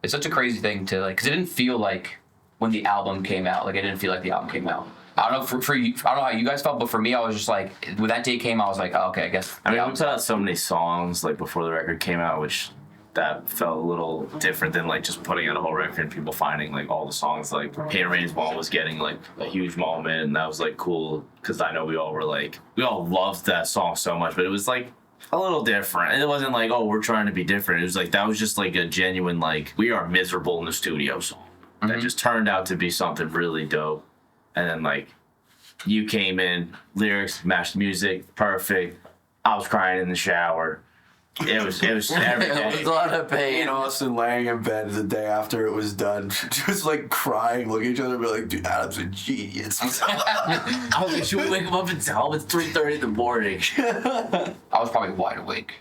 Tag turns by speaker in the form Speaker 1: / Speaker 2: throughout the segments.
Speaker 1: It's such a crazy thing to like, because it didn't feel like when the album came out. Like, it didn't feel like the album came out. I don't know for you, I don't know how you guys felt, but for me, I was just like, when that day came, I was like, oh, okay, I guess.
Speaker 2: I mean, we put out so many songs like before the record came out, which that felt a little different than like just putting out a whole record and people finding like all the songs. Like Pain and Rain's Ball was getting like a huge moment, and that was like cool because I know we all loved that song so much, but it was like a little different. And it wasn't like, oh, we're trying to be different. It was like that was just like a genuine like we are miserable in the studio song that just turned out to be something really dope. And then like you came in, lyrics, matched music, perfect. I was crying in the shower. It was every day.
Speaker 3: It was a lot of pain.
Speaker 4: And Austin laying in bed the day after it was done, just like crying, looking at each other, and be like, "Dude, Adam's a genius."
Speaker 3: I was like, should we wake him up and tell him it's 3:30 in the morning?
Speaker 1: I was probably wide awake.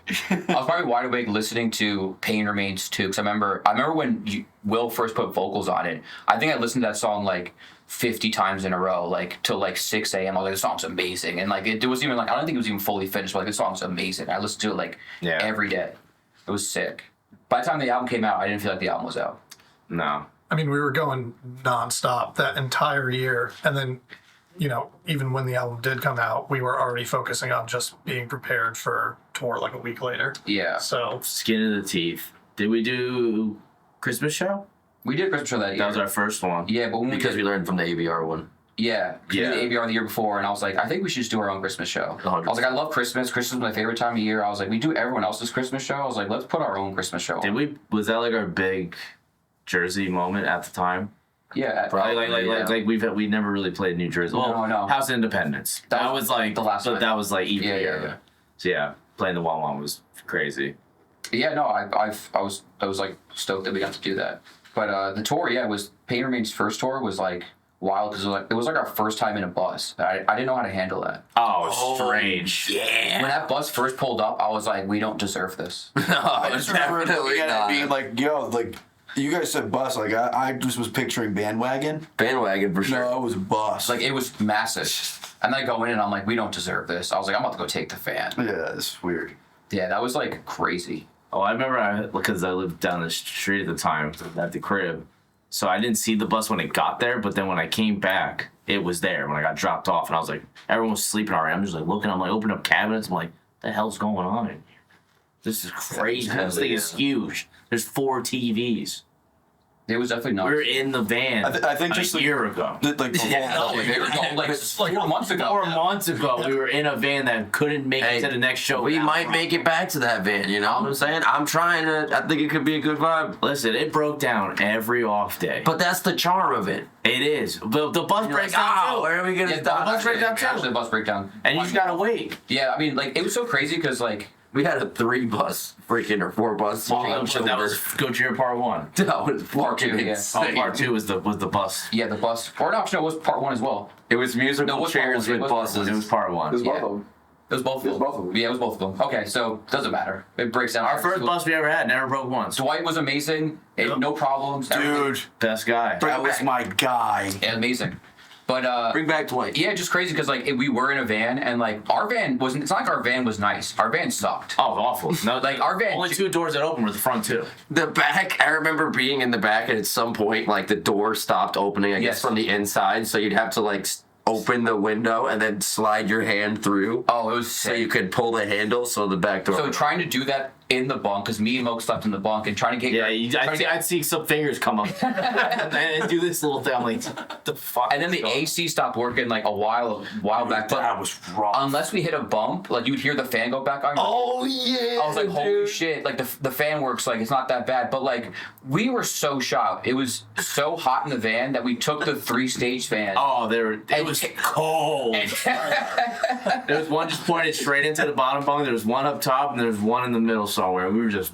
Speaker 1: Listening to Pain Remains 2, because I remember when Will first put vocals on it. I think I listened to that song like 50 times in a row, like till like 6 a.m. I was like, the song's amazing. And like it was even like, I don't think it was even fully finished, but like the song's amazing. I listened to it like every day. It was sick. By the time the album came out, I didn't feel like the album was out.
Speaker 2: No.
Speaker 5: I mean, we were going nonstop that entire year. And then, even when the album did come out, we were already focusing on just being prepared for tour like a week later.
Speaker 1: Yeah.
Speaker 5: So
Speaker 2: Skin of the Teeth. Did we do Christmas show?
Speaker 1: We did a Christmas show that year.
Speaker 2: That was our first one.
Speaker 1: Yeah, but
Speaker 3: because we learned from the ABR one.
Speaker 1: Yeah, we did the ABR the year before, and I was like, I think we should just do our own Christmas show.
Speaker 3: 100%.
Speaker 1: I was like, I love Christmas. Christmas is my favorite time of year. I was like, we do everyone else's Christmas show. I was like, let's put our own Christmas show on.
Speaker 2: Was that like our big Jersey moment at the time?
Speaker 1: Yeah.
Speaker 2: Like we never really played New Jersey. Well,
Speaker 1: no.
Speaker 2: House of Independence. That was like
Speaker 1: the last one.
Speaker 2: That was like EP
Speaker 1: Yeah.
Speaker 2: So yeah, playing the Wah was crazy.
Speaker 1: Yeah, no, I was like stoked that we got to do that. But the tour, was Pain Remains' first tour was like wild because it was like our first time in a bus. I didn't know how to handle that.
Speaker 2: Oh, strange.
Speaker 3: Yeah.
Speaker 1: When that bus first pulled up, I was like, we don't deserve this.
Speaker 3: No,
Speaker 4: I just remember
Speaker 3: definitely not.
Speaker 4: being like, yo, like, you guys said bus, like, I just was picturing bandwagon.
Speaker 3: Bandwagon for sure.
Speaker 4: No, it was bus.
Speaker 1: Like, it was massive. And then I go in and I'm like, we don't deserve this. I was like, I'm about to go take the fan.
Speaker 4: Yeah, it's weird.
Speaker 1: Yeah, that was like crazy.
Speaker 2: Oh, I remember because I lived down the street at the time at the crib. So I didn't see the bus when it got there, but then when I came back, it was there when I got dropped off. And I was like, everyone was sleeping already. I'm just like looking, I'm like opening up cabinets. I'm like, what the hell's going on in here? This is crazy. This thing is huge. There's 4 TVs.
Speaker 1: It was definitely nuts.
Speaker 2: We were in the van
Speaker 4: I think just
Speaker 2: a year ago.
Speaker 4: Like the whole,
Speaker 1: They were going like 4 months ago.
Speaker 2: 4 months ago, we were in a van that couldn't make it to the next show.
Speaker 3: We might make it back to that van, you know what I'm saying? I'm trying to, I think it could be a good vibe.
Speaker 2: Listen, it broke down every off day.
Speaker 3: But that's the charm of it.
Speaker 2: It is. The bus breaks
Speaker 3: Like,
Speaker 2: down too.
Speaker 3: where are we going to
Speaker 1: The
Speaker 3: stop?
Speaker 1: bus breakdown. Actually, the bus breakdown.
Speaker 2: And you just gotta wait.
Speaker 1: Yeah, I mean, like, it was so crazy because, like,
Speaker 3: We had a 3-bus freaking or 4-bus changeover.
Speaker 2: That was Gojira Part 1.
Speaker 3: That was
Speaker 1: Part two,
Speaker 3: fucking
Speaker 1: yeah.
Speaker 3: insane.
Speaker 2: Part 2 was the bus.
Speaker 1: yeah, the bus. Or no, it was part 1 as well.
Speaker 3: It was musical
Speaker 1: No, it was
Speaker 3: chairs
Speaker 1: part one.
Speaker 3: with
Speaker 1: It was
Speaker 3: buses.
Speaker 2: It was Part 1.
Speaker 4: it was
Speaker 1: Yeah.
Speaker 4: both of them.
Speaker 1: It was both of them.
Speaker 4: It was both of them.
Speaker 1: Yeah, it was both of them. Okay, so doesn't matter. It breaks down.
Speaker 2: Our first bus we ever had never broke once.
Speaker 1: Dwight was amazing. No problems. everything.
Speaker 4: Dude,
Speaker 2: Best guy.
Speaker 4: that was my guy.
Speaker 1: Yeah, amazing. But
Speaker 3: Bring back Dwight.
Speaker 1: yeah, just crazy because like we were in a van and like our van wasn't. It's not like our van was nice. Our van sucked.
Speaker 2: Oh, awful. No,
Speaker 1: Like our van.
Speaker 2: only 2 doors that open were the front 2.
Speaker 3: The back, I remember being in the back and at some point, like, the door stopped opening, I guess,
Speaker 1: Yes.
Speaker 3: from the inside, so you'd have to, like, open the window and then slide your hand through.
Speaker 1: Oh, it was
Speaker 3: So
Speaker 1: sick.
Speaker 3: you could pull the handle so the back door...
Speaker 1: So trying to do that in the bunk because me and Moke slept in the bunk and trying to get
Speaker 2: Yeah, I'd see some fingers come up and do this little thing. I'm like, what the fuck?
Speaker 1: and then the AC stopped working like a while back. But
Speaker 4: That was rough.
Speaker 1: unless we hit a bump, like you'd hear the fan go back on.
Speaker 3: Oh, yeah,
Speaker 1: I was like, holy shit! Like the fan works, like it's not that bad. But like we were so shocked. It was so hot in the van that we took the 3-stage fan.
Speaker 2: Oh, it was cold. There was one just pointed straight into the bottom bunk. There was one up top, and there was one in the middle somewhere. We were just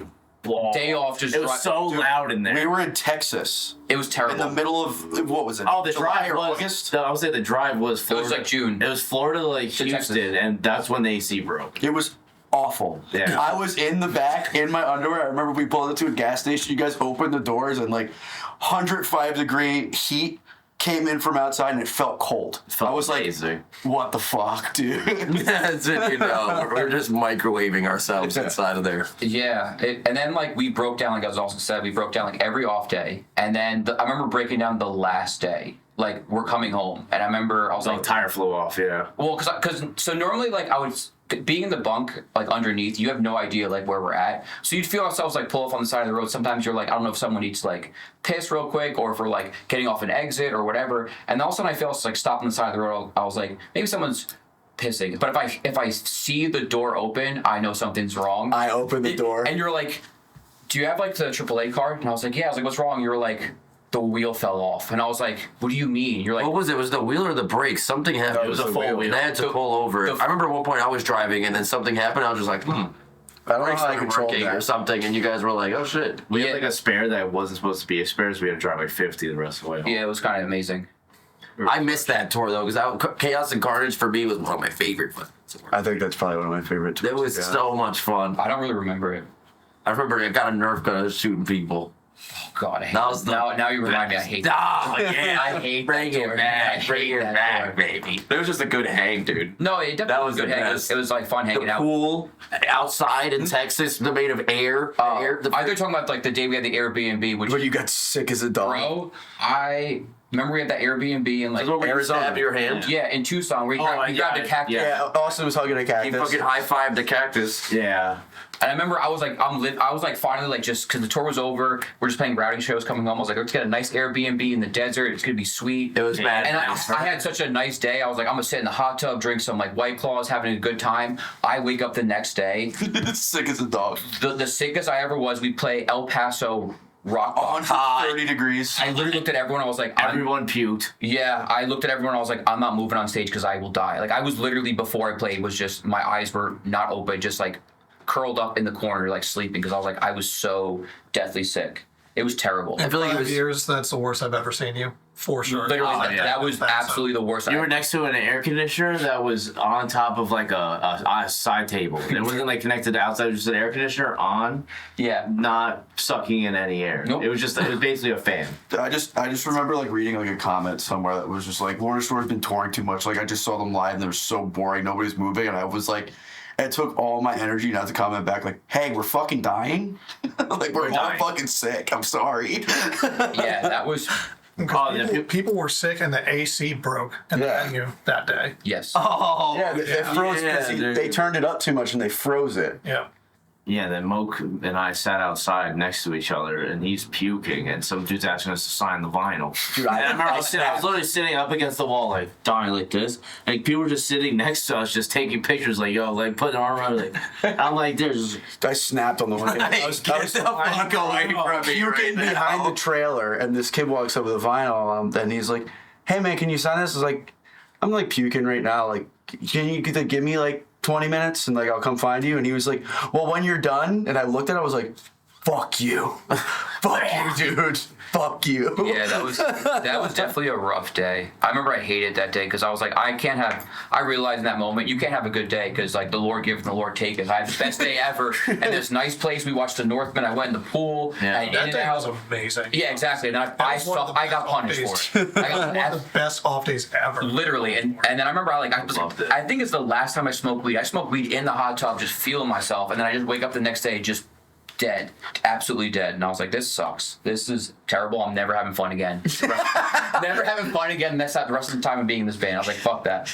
Speaker 1: Day off, just
Speaker 2: It was so loud in there.
Speaker 4: We were in Texas.
Speaker 1: It was terrible.
Speaker 4: In the middle of, what was it?
Speaker 2: Oh, the
Speaker 4: July
Speaker 2: drive
Speaker 4: or
Speaker 2: was.
Speaker 4: August?
Speaker 2: I would say the drive was Florida.
Speaker 1: like June.
Speaker 2: It was Florida to like
Speaker 1: To Texas.
Speaker 2: Houston, and that's when the AC broke.
Speaker 4: It was awful.
Speaker 2: Yeah.
Speaker 4: I was in the back in my underwear. I remember we pulled into a gas station. You guys opened the doors and like 105-degree heat. came in from outside and it felt cold. I was like, what the fuck, dude?
Speaker 3: That's it, you know. We're just microwaving ourselves inside of there.
Speaker 1: Yeah, and then like we broke down, like I was also said, we broke down like every off day, and then I remember breaking down the last day. Like we're coming home, and I remember I was like
Speaker 2: tire flew off. Yeah.
Speaker 1: Well, so normally like I would being in the bunk like underneath, you have no idea like where we're at, so you'd feel ourselves like pull off on the side of the road. Sometimes you're like, I don't know if someone needs to like piss real quick, or if we're like getting off an exit or whatever. And all of a sudden I feel like stop on the side of the road. I was like, maybe someone's pissing. But if I see the door open, I know something's wrong.
Speaker 4: I open the door,
Speaker 1: and you're like, do you have like the AAA card? And I was like, yeah. I was like, what's wrong? You were like, the wheel fell off. And I was like, what do you mean? You're like,
Speaker 3: what was it? Was the wheel or the brakes? Something happened.
Speaker 2: It was a full wheel.
Speaker 3: They had to pull over. I remember at one point I was driving and then something happened. I was just like,
Speaker 4: I don't know how I control
Speaker 3: working
Speaker 4: that
Speaker 3: or something. And you guys were like, oh shit.
Speaker 2: We had like a spare that wasn't supposed to be a spare, so we had to drive like 50 the rest of the way home.
Speaker 1: yeah, it was kind of amazing.
Speaker 3: I missed that tour though, because Chaos and Carnage for me was one of my favorite tours.
Speaker 4: I think that's probably one of my favorite tours.
Speaker 3: It was so much fun.
Speaker 1: I don't really remember it.
Speaker 3: I remember I got a Nerf gun. I was shooting people.
Speaker 1: Oh God, I hate
Speaker 3: That was
Speaker 1: now you remind me. I hate that.
Speaker 3: Oh, yeah.
Speaker 1: I hate
Speaker 3: Bring
Speaker 1: that
Speaker 3: it
Speaker 1: tour.
Speaker 3: back.
Speaker 1: I
Speaker 3: Bring
Speaker 1: hate
Speaker 3: it
Speaker 1: that
Speaker 3: back,
Speaker 1: tour.
Speaker 3: baby.
Speaker 6: It was just a good hang, dude.
Speaker 1: No, it definitely
Speaker 3: That
Speaker 1: was
Speaker 3: was
Speaker 1: good
Speaker 3: the
Speaker 1: hang.
Speaker 3: best.
Speaker 1: It was like fun hanging
Speaker 3: The
Speaker 1: out.
Speaker 3: pool outside in Texas, made of air.
Speaker 1: I thought you were talking about like the day we had the Airbnb, which
Speaker 4: But you got sick as a dog.
Speaker 1: bro, I remember we had that Airbnb in like
Speaker 3: Arizona. Stab your hand.
Speaker 1: Yeah, in Tucson, where you grabbed a cactus.
Speaker 4: Yeah, Austin was hugging a
Speaker 3: He
Speaker 4: cactus.
Speaker 3: fucking high-fived the cactus.
Speaker 2: Yeah.
Speaker 1: And I remember I was like, I was like finally like just because the tour was over, we're just playing routing shows coming home. I was like, let's get a nice Airbnb in the desert. It's gonna be sweet.
Speaker 3: It was mad.
Speaker 1: And I had such a nice day. I was like, I'm gonna sit in the hot tub, drink some like White Claws, having a good time. I wake up the next day,
Speaker 4: sick as a dog.
Speaker 1: the sickest I ever was. We play El Paso Rock Box.
Speaker 4: 130 degrees.
Speaker 1: I literally looked at everyone. I was like,
Speaker 2: Everyone puked.
Speaker 1: yeah, I looked at everyone. I was like, I'm not moving on stage because I will die. Like I was literally before I played was just my eyes were not open, just like curled up in the corner, like sleeping because I was like, I was so deathly sick. It was terrible.
Speaker 5: In
Speaker 3: feel like it
Speaker 5: 5
Speaker 3: was-
Speaker 5: years, that's the worst I've ever seen you, for sure.
Speaker 1: Literally, that was absolutely the worst.
Speaker 2: You were next to an air conditioner that was on top of like a side table. It wasn't like connected to outside, it was just an air conditioner on,
Speaker 1: Yeah.
Speaker 2: not sucking in any air.
Speaker 1: Nope.
Speaker 2: It was basically a fan.
Speaker 4: I just remember like reading like a comment somewhere that was just like Lorna Shore has been touring too much. Like I just saw them live and they were so boring. Nobody's moving, and I was like, it took all my energy not to comment back like, hey, we're fucking dying. Like we're all
Speaker 2: dying.
Speaker 4: fucking sick. I'm sorry.
Speaker 1: Yeah, that was
Speaker 5: People were sick and the AC broke in the venue that day.
Speaker 1: yes.
Speaker 3: Oh,
Speaker 4: Yeah, they froze. They turned it up too much and they froze it.
Speaker 5: Yeah.
Speaker 2: Yeah, then Moke and I sat outside next to each other, and he's puking, and some dude's asking us to sign the vinyl.
Speaker 4: Dude,
Speaker 2: And I remember I was literally sitting up against the wall, like, dying like this. Like, people were just sitting next to us, just taking pictures, like, yo, like, putting an arm around, like, I'm like, there's...
Speaker 4: I snapped on the one. I was
Speaker 3: Get the fuck away from me
Speaker 4: puking
Speaker 3: right
Speaker 4: behind
Speaker 3: now.
Speaker 4: the trailer, and this kid walks up with a vinyl, and he's like, "Hey man, can you sign this?" I was like, "I'm like puking right now. Like, can you give me like 20 minutes and like I'll come find you?" And he was like, "Well, when you're done." And I looked at it, I was like, "Fuck you, fuck you, dude, fuck you."
Speaker 1: Yeah, that was definitely a rough day. I remember I hated that day because I was like, I realized in that moment, you can't have a good day because like the Lord giveth and the Lord taketh. I had the best day ever at this nice place. We watched the Northman. I went in the pool.
Speaker 2: Yeah.
Speaker 1: And in
Speaker 5: That
Speaker 1: and
Speaker 5: day
Speaker 1: out.
Speaker 5: was amazing.
Speaker 1: Yeah, exactly. And
Speaker 5: That was one of the
Speaker 1: I got
Speaker 5: best
Speaker 1: punished
Speaker 5: off
Speaker 1: for it. I got
Speaker 5: One of the best off days ever.
Speaker 1: literally, and then I remember
Speaker 2: Loved it.
Speaker 1: I think it's the last time I smoked weed. I smoked weed in the hot tub, just feeling myself, and then I just wake up the next day just dead, absolutely dead. And I was like, this sucks. This is terrible. I'm never having fun again. Never having fun again. That's not the rest of the time of being in this band. I was like, fuck that.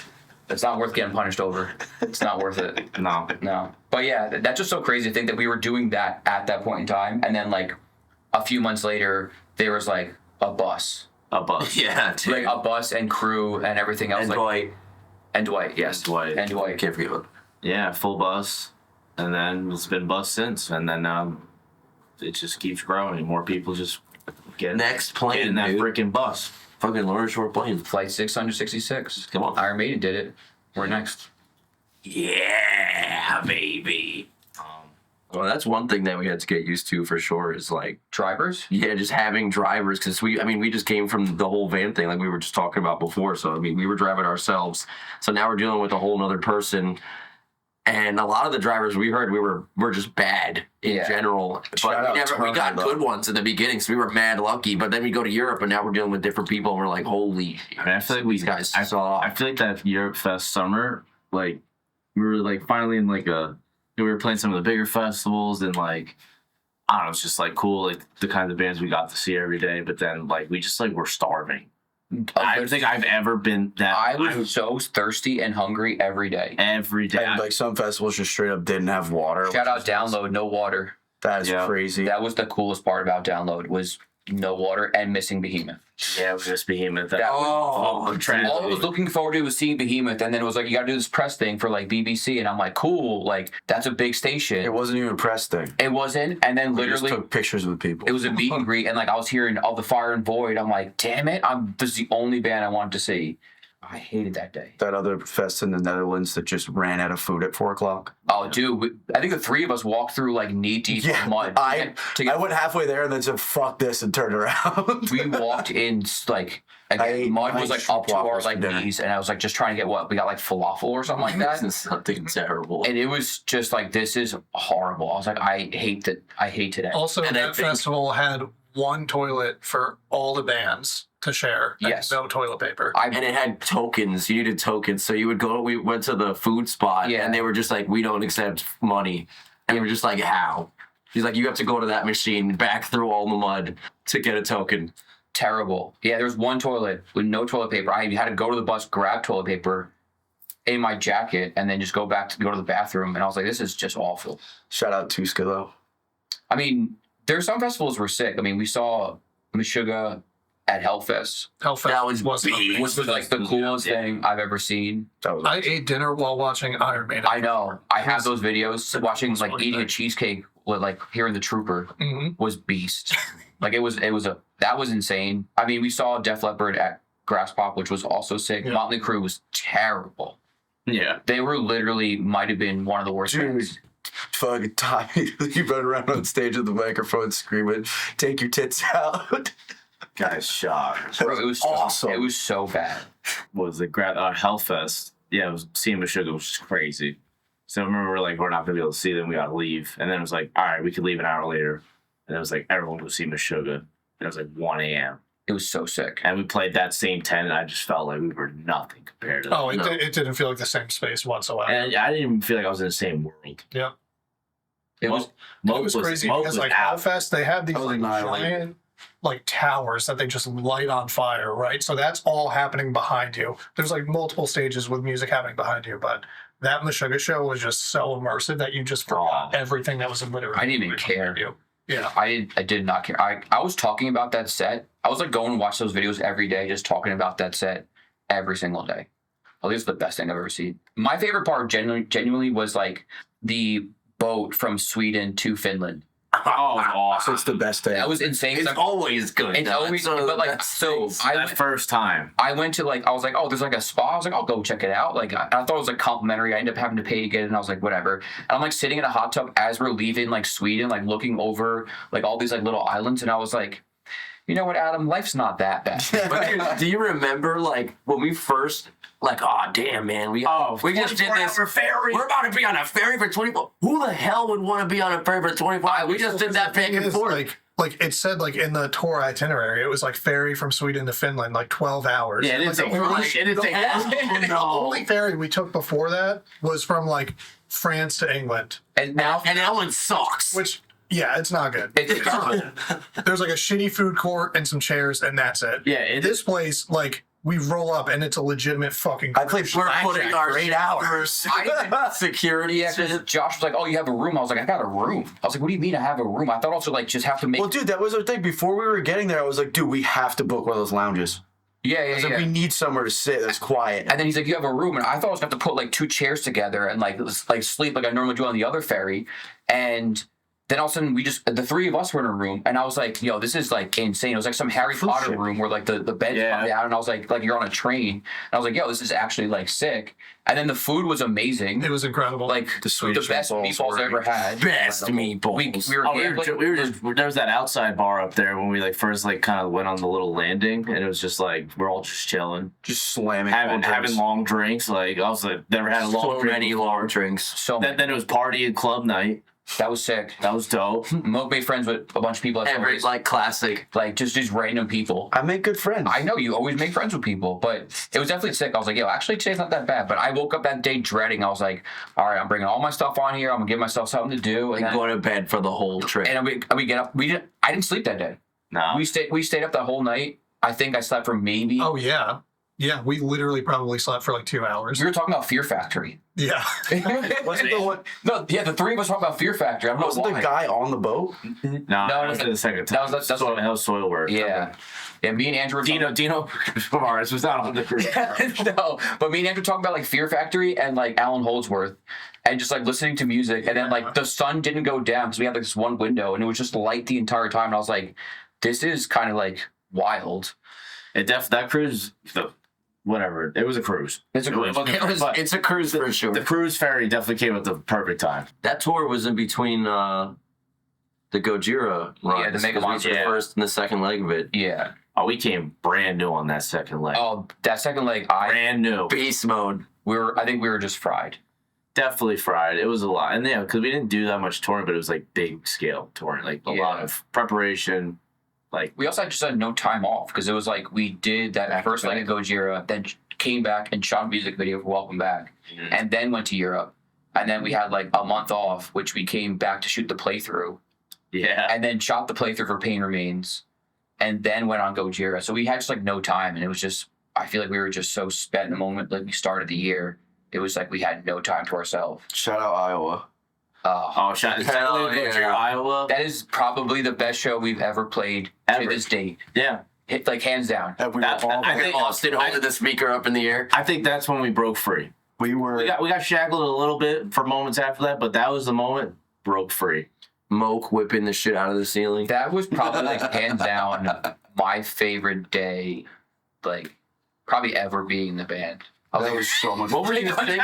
Speaker 1: It's not worth getting punished over. It's not worth it. No. But yeah, that's just so crazy to think that we were doing that at that point in time, and then like a few months later, there was like a bus.
Speaker 2: A bus.
Speaker 3: Yeah, dude.
Speaker 1: Like a bus and crew and everything else.
Speaker 3: And
Speaker 1: like,
Speaker 3: Dwight.
Speaker 1: And Dwight, yes.
Speaker 2: And Dwight.
Speaker 3: Can't forget about
Speaker 2: Yeah, full bus. And then it's been bus since. And then it just keeps growing. More people just get
Speaker 3: Next plane,
Speaker 2: in that
Speaker 3: dude.
Speaker 2: freaking bus.
Speaker 3: Fucking Lorna Shore plane.
Speaker 1: Flight 666.
Speaker 3: Come on.
Speaker 1: Iron Maiden did it. We're next.
Speaker 3: Yeah, baby. Well, that's one thing that we had to get used to for sure is like,
Speaker 1: Drivers?
Speaker 3: yeah, just having drivers because we just came from the whole van thing like we were just talking about before. So, I mean, we were driving ourselves. So now we're dealing with a whole nother person And a lot of the drivers we heard were just bad in general.
Speaker 4: Shout
Speaker 3: But
Speaker 4: out
Speaker 3: we got
Speaker 4: Turner,
Speaker 3: good
Speaker 4: though.
Speaker 3: ones in the beginning, so we were mad lucky. But then we go to Europe, and now we're dealing with different people, and we're like, holy shit.
Speaker 2: I mean, I feel like
Speaker 3: these guys saw.
Speaker 2: I feel like that Europe Fest summer, like we were like finally in like we were playing some of the bigger festivals and like I don't know, it's just like cool, like the kind of bands we got to see every day. But then like we just like were starving. I don't think I've ever been that.
Speaker 1: I was so thirsty and hungry every day.
Speaker 2: every day.
Speaker 4: And like some festivals just straight up didn't have water.
Speaker 1: Shout out Download, no water.
Speaker 4: That is
Speaker 2: Yeah.
Speaker 4: crazy.
Speaker 1: That was the coolest part about Download was no water and missing Behemoth.
Speaker 2: Yeah, it was just Behemoth.
Speaker 1: That
Speaker 3: Oh,
Speaker 1: All I was looking forward to was seeing Behemoth, and then it was like, you got to do this press thing for like BBC, and I'm like, cool, like that's a big station.
Speaker 4: It wasn't even a press thing.
Speaker 1: It wasn't, and then
Speaker 4: We just
Speaker 1: literally
Speaker 4: took pictures with people.
Speaker 1: it was a meet and greet, and like I was hearing all the Fire and Void. I'm like, damn it, this is the only band I wanted to see. I hated that day.
Speaker 4: That other fest in the Netherlands that just ran out of food at 4 o'clock.
Speaker 1: Oh, dude, I think the three of us walked through like knee deep in mud.
Speaker 4: I went halfway there and then said, fuck this, and turned around.
Speaker 1: We walked in like again, mud was like up to our like knees, and I was like just trying to get what we got like falafel or something like that.
Speaker 3: Something terrible.
Speaker 1: And it was just like, this is horrible. I was like, I hate today.
Speaker 5: Also,
Speaker 3: And I
Speaker 5: that
Speaker 3: think-
Speaker 5: festival had one toilet for all the bands to share. And
Speaker 1: Yes.
Speaker 5: no toilet paper.
Speaker 3: And it had tokens. You needed tokens. So you would go, we went to the food spot,
Speaker 1: Yeah.
Speaker 3: and they were just like, we don't accept money. And we were just like, how? She's like, you have to go to that machine, back through all the mud to get a token.
Speaker 1: Terrible. Yeah, there was one toilet with no toilet paper. I had to go to the bus, grab toilet paper in my jacket, and then just go back to go to the bathroom. And I was like, this is just awful.
Speaker 4: Shout out Tuska, though.
Speaker 1: I mean, there's some festivals were sick. I mean, we saw Meshuggah at Hellfest,
Speaker 5: Hellfest
Speaker 3: That was
Speaker 5: was
Speaker 3: big.
Speaker 1: which was like the coolest thing I've ever seen.
Speaker 4: That was
Speaker 5: I ate dinner while watching Iron Maiden.
Speaker 1: I know. I have those videos. Watching like
Speaker 5: coolest
Speaker 1: eating a
Speaker 5: thing.
Speaker 1: cheesecake with like hearing the Trooper
Speaker 5: Mhm.
Speaker 1: was beast. Like that was insane. I mean, we saw Def Leppard at Grass Pop, which was also sick.
Speaker 5: Yeah.
Speaker 1: Motley Crue was terrible.
Speaker 2: Yeah.
Speaker 1: They were literally might have been one of the worst
Speaker 4: Dude.
Speaker 1: bands.
Speaker 4: fucking Tommy. You run around on stage with the microphone screaming, take your tits out.
Speaker 2: Guy's shocked.
Speaker 4: That
Speaker 1: Bro, it was
Speaker 4: awesome.
Speaker 1: It was so bad.
Speaker 2: Was the Hellfest? Yeah, it was seeing Meshuggah was just crazy. So I remember we're like, we're not gonna be able to see them. We gotta leave. And then it was like, all right, we could leave an hour later. And it was like everyone would see Meshuggah. And it was like 1 a.m.
Speaker 1: It was so sick.
Speaker 2: And we played that same tent, and I just felt like we were nothing compared to that.
Speaker 5: Oh, it didn't feel like the same space whatsoever.
Speaker 2: And I didn't even feel like I was in the same world.
Speaker 5: Yeah.
Speaker 1: It was
Speaker 2: Moat
Speaker 5: It was crazy
Speaker 2: Moat
Speaker 5: because
Speaker 2: was
Speaker 5: like
Speaker 2: out.
Speaker 5: Hellfest, they have these
Speaker 4: I was
Speaker 5: like
Speaker 4: annihilated.
Speaker 5: giant like towers that they just light on fire, right? So that's all happening behind you. There's like multiple stages with music happening behind you, but that Meshuggah show was just so immersive that you just forgot everything that was literally.
Speaker 1: I didn't even care.
Speaker 5: You. Yeah.
Speaker 1: I did not care. I was talking about that set. I was like going and watch those videos every day, just talking about that set every single day. Well, this is the best thing I've ever seen. My favorite part genuinely was like the boat from Sweden to Finland.
Speaker 2: Oh, it was awesome.
Speaker 4: It's the best thing.
Speaker 1: That was insane. 'cause
Speaker 3: It's always good.
Speaker 1: It's
Speaker 3: though.
Speaker 1: always,
Speaker 3: That's
Speaker 1: but like,
Speaker 3: that's
Speaker 1: so
Speaker 3: things.
Speaker 1: I
Speaker 2: That
Speaker 1: went,
Speaker 2: first time.
Speaker 1: I went to like, I was like, oh, there's like a spa. I was like, I'll go check it out. Like, I thought it was like complimentary. I ended up having to pay to get it, and I was like, whatever. And I'm like sitting in a hot tub as we're leaving like Sweden, like looking over like all these like little islands, and I was like, you know what, Adam, life's not that bad.
Speaker 3: But do you remember like when we first like, oh damn man, we just did this
Speaker 2: ferry.
Speaker 3: We're about to be on a ferry for 24. Who the hell would want to be on a ferry for 25? We just did that back
Speaker 5: Thing
Speaker 3: and
Speaker 5: is,
Speaker 3: forth.
Speaker 5: like it said like in the tour itinerary, it was like ferry from Sweden to Finland, like 12 hours.
Speaker 2: Yeah, it didn't
Speaker 5: Like,
Speaker 2: take
Speaker 5: the only ferry we took before that was from like France to England,
Speaker 1: And now,
Speaker 3: And that one sucks.
Speaker 5: which yeah, it's not good.
Speaker 1: it's terrible.
Speaker 5: There's like a shitty food court and some chairs, and that's it.
Speaker 2: Yeah,
Speaker 5: This place, like, we roll up and it's a legitimate fucking.
Speaker 4: I played
Speaker 3: We're
Speaker 4: blackjack
Speaker 3: putting
Speaker 4: for
Speaker 3: our
Speaker 4: 8 hours.
Speaker 3: security.
Speaker 1: Yeah, because Josh was like, "Oh, you have a room." I was like, "I got a room." I was like, "What do you mean I have a room?" I thought also like just have to make.
Speaker 4: Well, dude, that was our thing. Before we were getting there, I was like, dude, we have to book one of those lounges.
Speaker 1: yeah,
Speaker 4: I
Speaker 1: yeah,
Speaker 4: was
Speaker 1: yeah.
Speaker 4: like, we need somewhere to sit that's quiet.
Speaker 1: And then he's like, "You have a room," and I thought I was gonna have to put like 2 chairs together and like sleep like I normally do on the other ferry. And then all of a sudden the three of us were in a room, and I was like, yo, this is like insane. It was like some Harry Potter room where like the beds come down, and I was like you're on a train. And I was like, yo, this is actually like sick. And then the food was amazing.
Speaker 5: It was incredible.
Speaker 1: Like the best meatballs I ever had.
Speaker 3: Best meatballs.
Speaker 1: We were just
Speaker 2: there was that outside bar up there when we like first like kind of went on the little landing, and it was just like we're all just chilling,
Speaker 4: just slamming,
Speaker 2: having long drinks. Like I was like never had a long drink.
Speaker 3: Many long drinks.
Speaker 1: So
Speaker 2: then it was party and club night.
Speaker 1: That was sick.
Speaker 2: That was dope.
Speaker 1: Moke made friends with a bunch of people.
Speaker 3: Every like classic,
Speaker 1: like just random people.
Speaker 4: I make good friends.
Speaker 1: I know you always make friends with people, but it was definitely sick. I was like, yo, actually today's not that bad. But I woke up that day dreading. I was like, all right, I'm bringing all my stuff on here. I'm gonna give myself something to do,
Speaker 3: and go to bed for the whole trip.
Speaker 1: And we get up. I didn't sleep that day.
Speaker 2: No.
Speaker 1: We stayed up that whole night. I think I slept for maybe.
Speaker 5: Oh yeah. Yeah, we literally probably slept for like 2 hours.
Speaker 1: We were talking about Fear Factory.
Speaker 5: Yeah.
Speaker 4: Wasn't the one?
Speaker 1: No, yeah, the three of us talking about Fear Factory. I don't know
Speaker 4: Wasn't
Speaker 1: why.
Speaker 4: the guy on the boat?
Speaker 2: No, that was the second time.
Speaker 1: That
Speaker 2: was soil work.
Speaker 1: Yeah. Yeah, me and Andrew were
Speaker 2: Dino Mars was not on the cruise.
Speaker 1: No, but me and Andrew talking about like Fear Factory and like Alan Holdsworth and just like listening to music, and then like the sun didn't go down because we had like this one window and it was just light the entire time, and I was like, this is kind of like wild.
Speaker 2: That cruise, whatever, it was a cruise.
Speaker 1: It's a cruise.
Speaker 3: It's a cruise for sure.
Speaker 2: The cruise ferry definitely came at the perfect time.
Speaker 3: That tour was in between the Gojira runs.
Speaker 1: Yeah, the Mega Monster.
Speaker 3: The first and the second leg of it.
Speaker 1: Yeah.
Speaker 2: Oh, we came brand new on that second leg.
Speaker 1: Oh, that second leg,
Speaker 2: brand new.
Speaker 3: Beast mode.
Speaker 1: I think we were just fried.
Speaker 2: Definitely fried. It was a lot. And yeah, because we didn't do that much touring, but it was like big scale touring. Like a lot of preparation. Like
Speaker 1: we also just had no time off because it was like we did that first leg of Gojira, then came back and shot a music video for Welcome Back, and then went to Europe. And then we had like a month off, which we came back to shoot the playthrough.
Speaker 2: Yeah.
Speaker 1: And then shot the playthrough for Pain Remains, and then went on Gojira. So we had just like no time, and it was just, I feel like we were just so spent in the moment. Like we started the year, it was like we had no time to ourselves.
Speaker 4: Shout out Iowa.
Speaker 2: Iowa.
Speaker 1: That is probably the best show we've ever played to this date.
Speaker 2: Yeah.
Speaker 1: Hit like hands down.
Speaker 3: I think Austin holding the speaker up in the air.
Speaker 2: I think that's when we broke free.
Speaker 4: We
Speaker 2: got shackled a little bit for moments after that, but that was the moment broke free.
Speaker 3: Moke whipping the shit out of the ceiling.
Speaker 1: That was probably like hands down my favorite day, like probably ever being in the band.
Speaker 4: That was so much.
Speaker 3: What were you singing?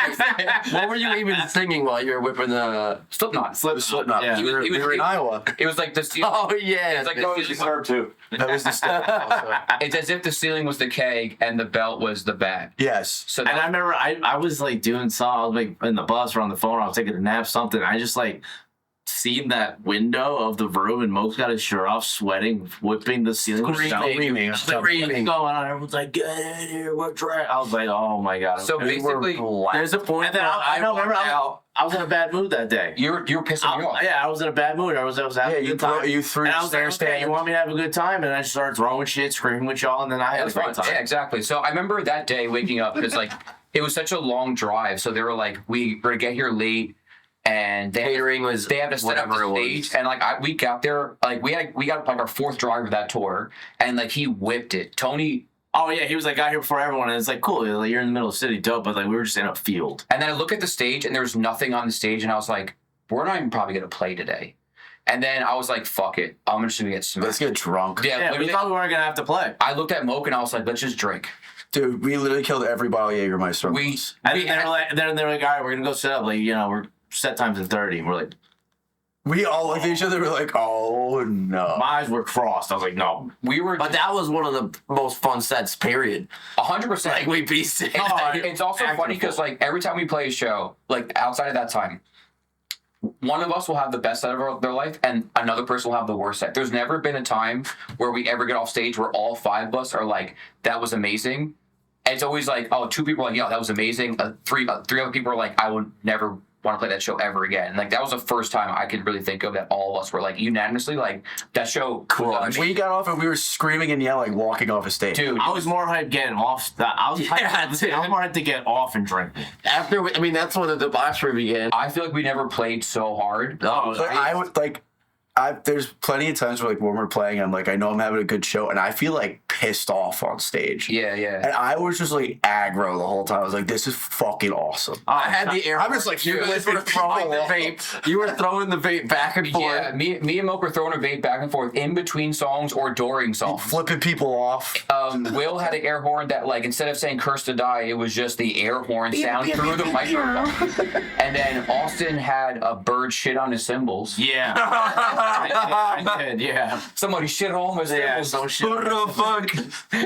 Speaker 3: What were you even singing while you were whipping the
Speaker 1: Slipknot?
Speaker 4: Slipknot.
Speaker 2: Yeah.
Speaker 4: We were in Iowa.
Speaker 1: It was like the
Speaker 3: Oh yeah,
Speaker 1: it's like the
Speaker 4: too. That was the step. Also.
Speaker 1: It's as if the ceiling was the keg and the belt was the bat.
Speaker 4: Yes.
Speaker 1: So
Speaker 2: And I remember I was like doing something, I was like in the bus or on the phone, I was taking a nap, something. I just like seen that window of the room, and Moke's got his shirt off, sweating, whipping the ceiling.
Speaker 4: Screaming.
Speaker 2: What's going on? Everyone's like, get in here, we're dry. I was like, oh my God.
Speaker 1: So basically,
Speaker 3: there's a point.
Speaker 2: And then I was in a bad mood that day.
Speaker 1: you were pissing me off.
Speaker 2: Yeah, I was in a bad mood. I was having a good time.
Speaker 4: You threw
Speaker 2: and I was like, okay, you want me to have a good time? And I just started throwing shit, screaming with y'all, and then I had a great time.
Speaker 1: Yeah, exactly. So I remember that day waking up because like it was such a long drive. So they were like, we were to get here late. And they have to set up the stage, and like we got there, like we got like our fourth drive of that tour, and like he whipped it. Tony.
Speaker 2: Oh yeah, he was like got here before everyone, and it's like cool. Like, you're in the middle of the city, dope. But like we were just in a field.
Speaker 1: And then I look at the stage, and there's nothing on the stage, and I was like, we're not even probably gonna play today. And then I was like, fuck it, I'm just gonna get smacked.
Speaker 4: Let's get drunk.
Speaker 2: Yeah, we thought we weren't gonna have to play.
Speaker 1: I looked at Moke and I was like, let's just drink.
Speaker 4: Dude, we literally killed every bottle of Jägermeister.
Speaker 2: And they're like, all right, we're gonna go set up. Like we're. Set times in 30, and we're like,
Speaker 4: we all looked at each other. We're like, oh no.
Speaker 2: My eyes were crossed. I was like, no.
Speaker 3: But that was one of the most fun sets. Period.
Speaker 1: 100%.
Speaker 3: Like we beasted.
Speaker 1: It's also funny because like every time we play a show, like outside of that time, one of us will have the best set of their life, and another person will have the worst set. There's never been a time where we ever get off stage where all five of us are like, that was amazing. And it's always like, oh, two people are like, yeah, that was amazing. Three other people are like, I would never want to play that show ever again. Like that was the first time I could really think of that all of us were like unanimously like that show.
Speaker 4: Cool. We got off and we were screaming and yelling walking off a stage.
Speaker 1: Dude,
Speaker 2: I was more hyped getting off. I was more hyped to get off and drink.
Speaker 3: That's when the debauchery began.
Speaker 1: I feel like we never played so hard.
Speaker 3: No,
Speaker 4: I would like. there's plenty of times where like when we're playing, I'm like, I know I'm having a good show, and I feel like pissed off on stage.
Speaker 1: Yeah.
Speaker 4: And I was just like aggro the whole time. I was like, this is fucking awesome.
Speaker 3: I had the air.
Speaker 4: I'm just like,
Speaker 3: you guys were throwing the vape. You were throwing the vape back and forth.
Speaker 1: Yeah, me and Milk were throwing a vape back and forth in between songs or during songs.
Speaker 4: Flipping people off.
Speaker 1: Will had an air horn that, like, instead of saying "curse to die," it was just the air horn sound through the microphone. And then Austin had a bird shit on his cymbals.
Speaker 2: Yeah. I did, yeah.
Speaker 1: Somebody shit all on his
Speaker 2: Yeah,
Speaker 1: cymbals.
Speaker 2: so shit.
Speaker 3: What the fuck?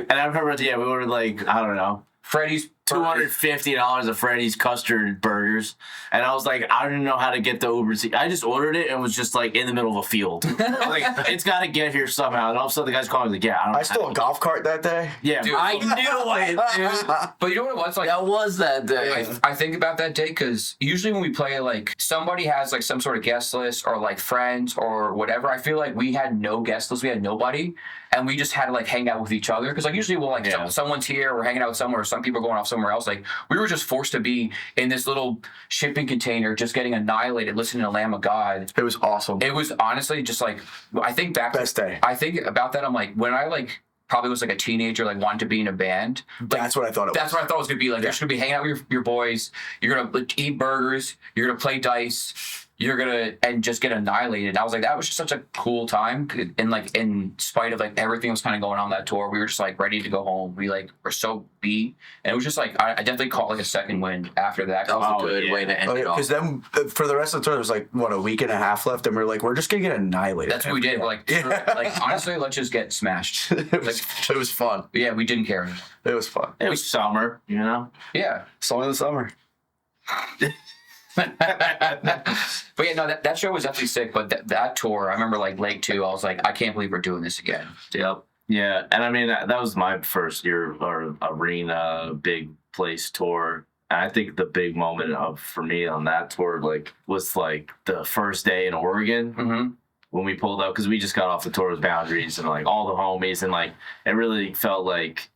Speaker 2: And I remember, we ordered like, I don't know,
Speaker 1: Freddie's
Speaker 2: $250 of Freddy's custard burgers, and I was like, I don't know how to get the Uber. I just ordered it and was just like in the middle of a field. Like, it's got to get here somehow. And all of a sudden, the guy's calling me like, yeah,
Speaker 4: I stole a golf cart that day.
Speaker 2: Yeah,
Speaker 1: Dude,
Speaker 3: I knew it, dude.
Speaker 1: But you know what it was? Like,
Speaker 3: That was that day.
Speaker 1: I think about that day because usually when we play, like, somebody has like some sort of guest list or like friends or whatever. I feel like we had no guest list, we had nobody, and we just had to like hang out with each other because like usually we'll like someone's here, we're hanging out with someone, or some people are going off somewhere else. Like we were just forced to be in this little shipping container, just getting annihilated, listening to Lamb of God.
Speaker 4: It was awesome.
Speaker 1: It was honestly just like I think back.
Speaker 4: Best day.
Speaker 1: I think about that. I'm like when I like. Probably was like a teenager, like wanted to be in a band. Like,
Speaker 4: That's what I thought it was.
Speaker 1: That's what I thought it was gonna be. Like you're just gonna be hanging out with your boys. You're gonna like, eat burgers. You're gonna play dice. You're gonna and just get annihilated. I was like, that was just such a cool time. And like in spite of like everything that was kind of going on that tour, we were just like ready to go home. We like were so beat, and it was just like I definitely caught like a second wind after that.
Speaker 3: That was a good way to end it off.
Speaker 4: Because then for the rest of the tour, there was like what, a week and a half left, and we are like, we're just gonna get annihilated.
Speaker 1: That's what we did. We're like, like honestly, let's just get smashed.
Speaker 4: it was fun.
Speaker 1: Yeah, we didn't care.
Speaker 4: It was fun.
Speaker 2: it was summer, you know.
Speaker 1: Yeah.
Speaker 4: Song of the summer.
Speaker 1: But yeah, no, that show was definitely sick. But that tour, I remember like Lake 2, I was like, I can't believe we're doing this again.
Speaker 2: Yep. Yeah, and I mean that was my first year or arena big place tour. And I think the big moment for me on that tour like was like the first day in Oregon.
Speaker 1: Mm-hmm.
Speaker 2: When we pulled up, because we just got off the tour with Boundaries and like all the homies, and like it really felt like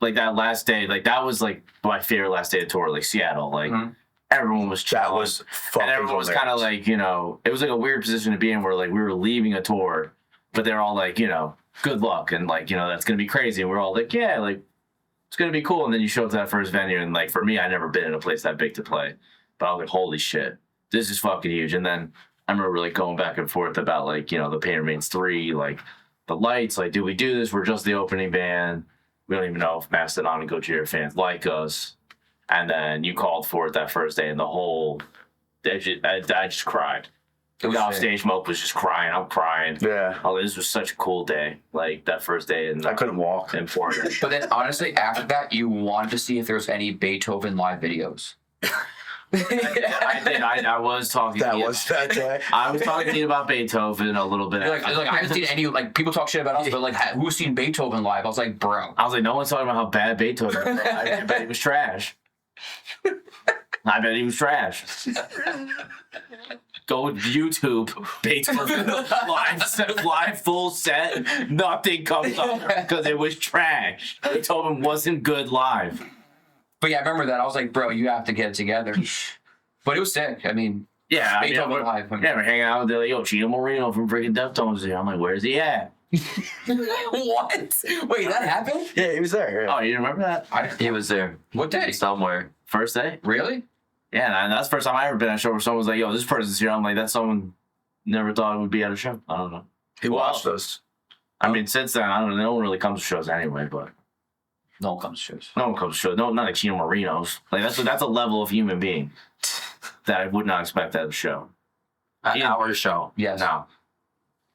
Speaker 2: that last day, like that was like my favorite last day of tour, like Seattle, like. Mm-hmm. Everyone was chilling.
Speaker 4: That was fucking
Speaker 2: and everyone was kind of like, you know, it was like a weird position to be in where like we were leaving a tour, but they're all like, you know, good luck and like, you know, that's gonna be crazy. And we're all like, yeah, like it's gonna be cool. And then you show up to that first venue, and like for me, I'd never been in a place that big to play, but I was like, holy shit, this is fucking huge. And then I remember like going back and forth about like, you know, the Pain Remains 3, like the lights, like, do we do this? We're just the opening band. We don't even know if Mastodon and Gojira fans like us. And then you called for it that first day, and the whole, I just cried. The guy off stage, Mope was just crying. I'm crying.
Speaker 4: Yeah.
Speaker 2: Oh, this was such a cool day. Like that first day, and
Speaker 4: I couldn't walk.
Speaker 2: in Portland.
Speaker 1: But then honestly, after that, you wanted to see if there was any Beethoven live videos.
Speaker 2: I did. I was talking.
Speaker 4: That
Speaker 2: to you
Speaker 4: was
Speaker 2: about,
Speaker 4: that day.
Speaker 2: I was talking to you about Beethoven a little bit.
Speaker 1: Like I haven't seen any like people talk shit about us, but like who's seen Beethoven live? I was like, bro.
Speaker 2: I was like, no one's talking about how bad Beethoven was. I bet he was trash. I bet he was trash. Go to YouTube, Beethoven live full set. Nothing comes up because it was trash. Beethoven wasn't good live.
Speaker 1: But yeah, I remember that. I was like, bro, you have to get it together. But it was sick. I mean,
Speaker 2: yeah,
Speaker 1: Beethoven live.
Speaker 2: Yeah, we're hanging out with like, Chino Moreno from freaking Deftones here. I'm like, where's he at?
Speaker 1: What? Wait, that happened?
Speaker 4: Yeah, he was there. Yeah.
Speaker 2: Oh, you remember that?
Speaker 3: He was there.
Speaker 1: What day?
Speaker 3: Somewhere.
Speaker 2: First day?
Speaker 1: Really?
Speaker 2: Yeah, and that's the first time I ever been at a show where someone was like, yo, this person's here. I'm like, that's someone never thought would be at a show. I don't know.
Speaker 4: He watched us.
Speaker 2: I mean, since then, I don't know. No one really comes to shows anyway, but
Speaker 1: No one comes to shows.
Speaker 2: no one comes to shows. No, not like Chino Marinos. Like, that's a level of human being that I would not expect at a show.
Speaker 3: An hour show.
Speaker 1: Yes.
Speaker 2: No.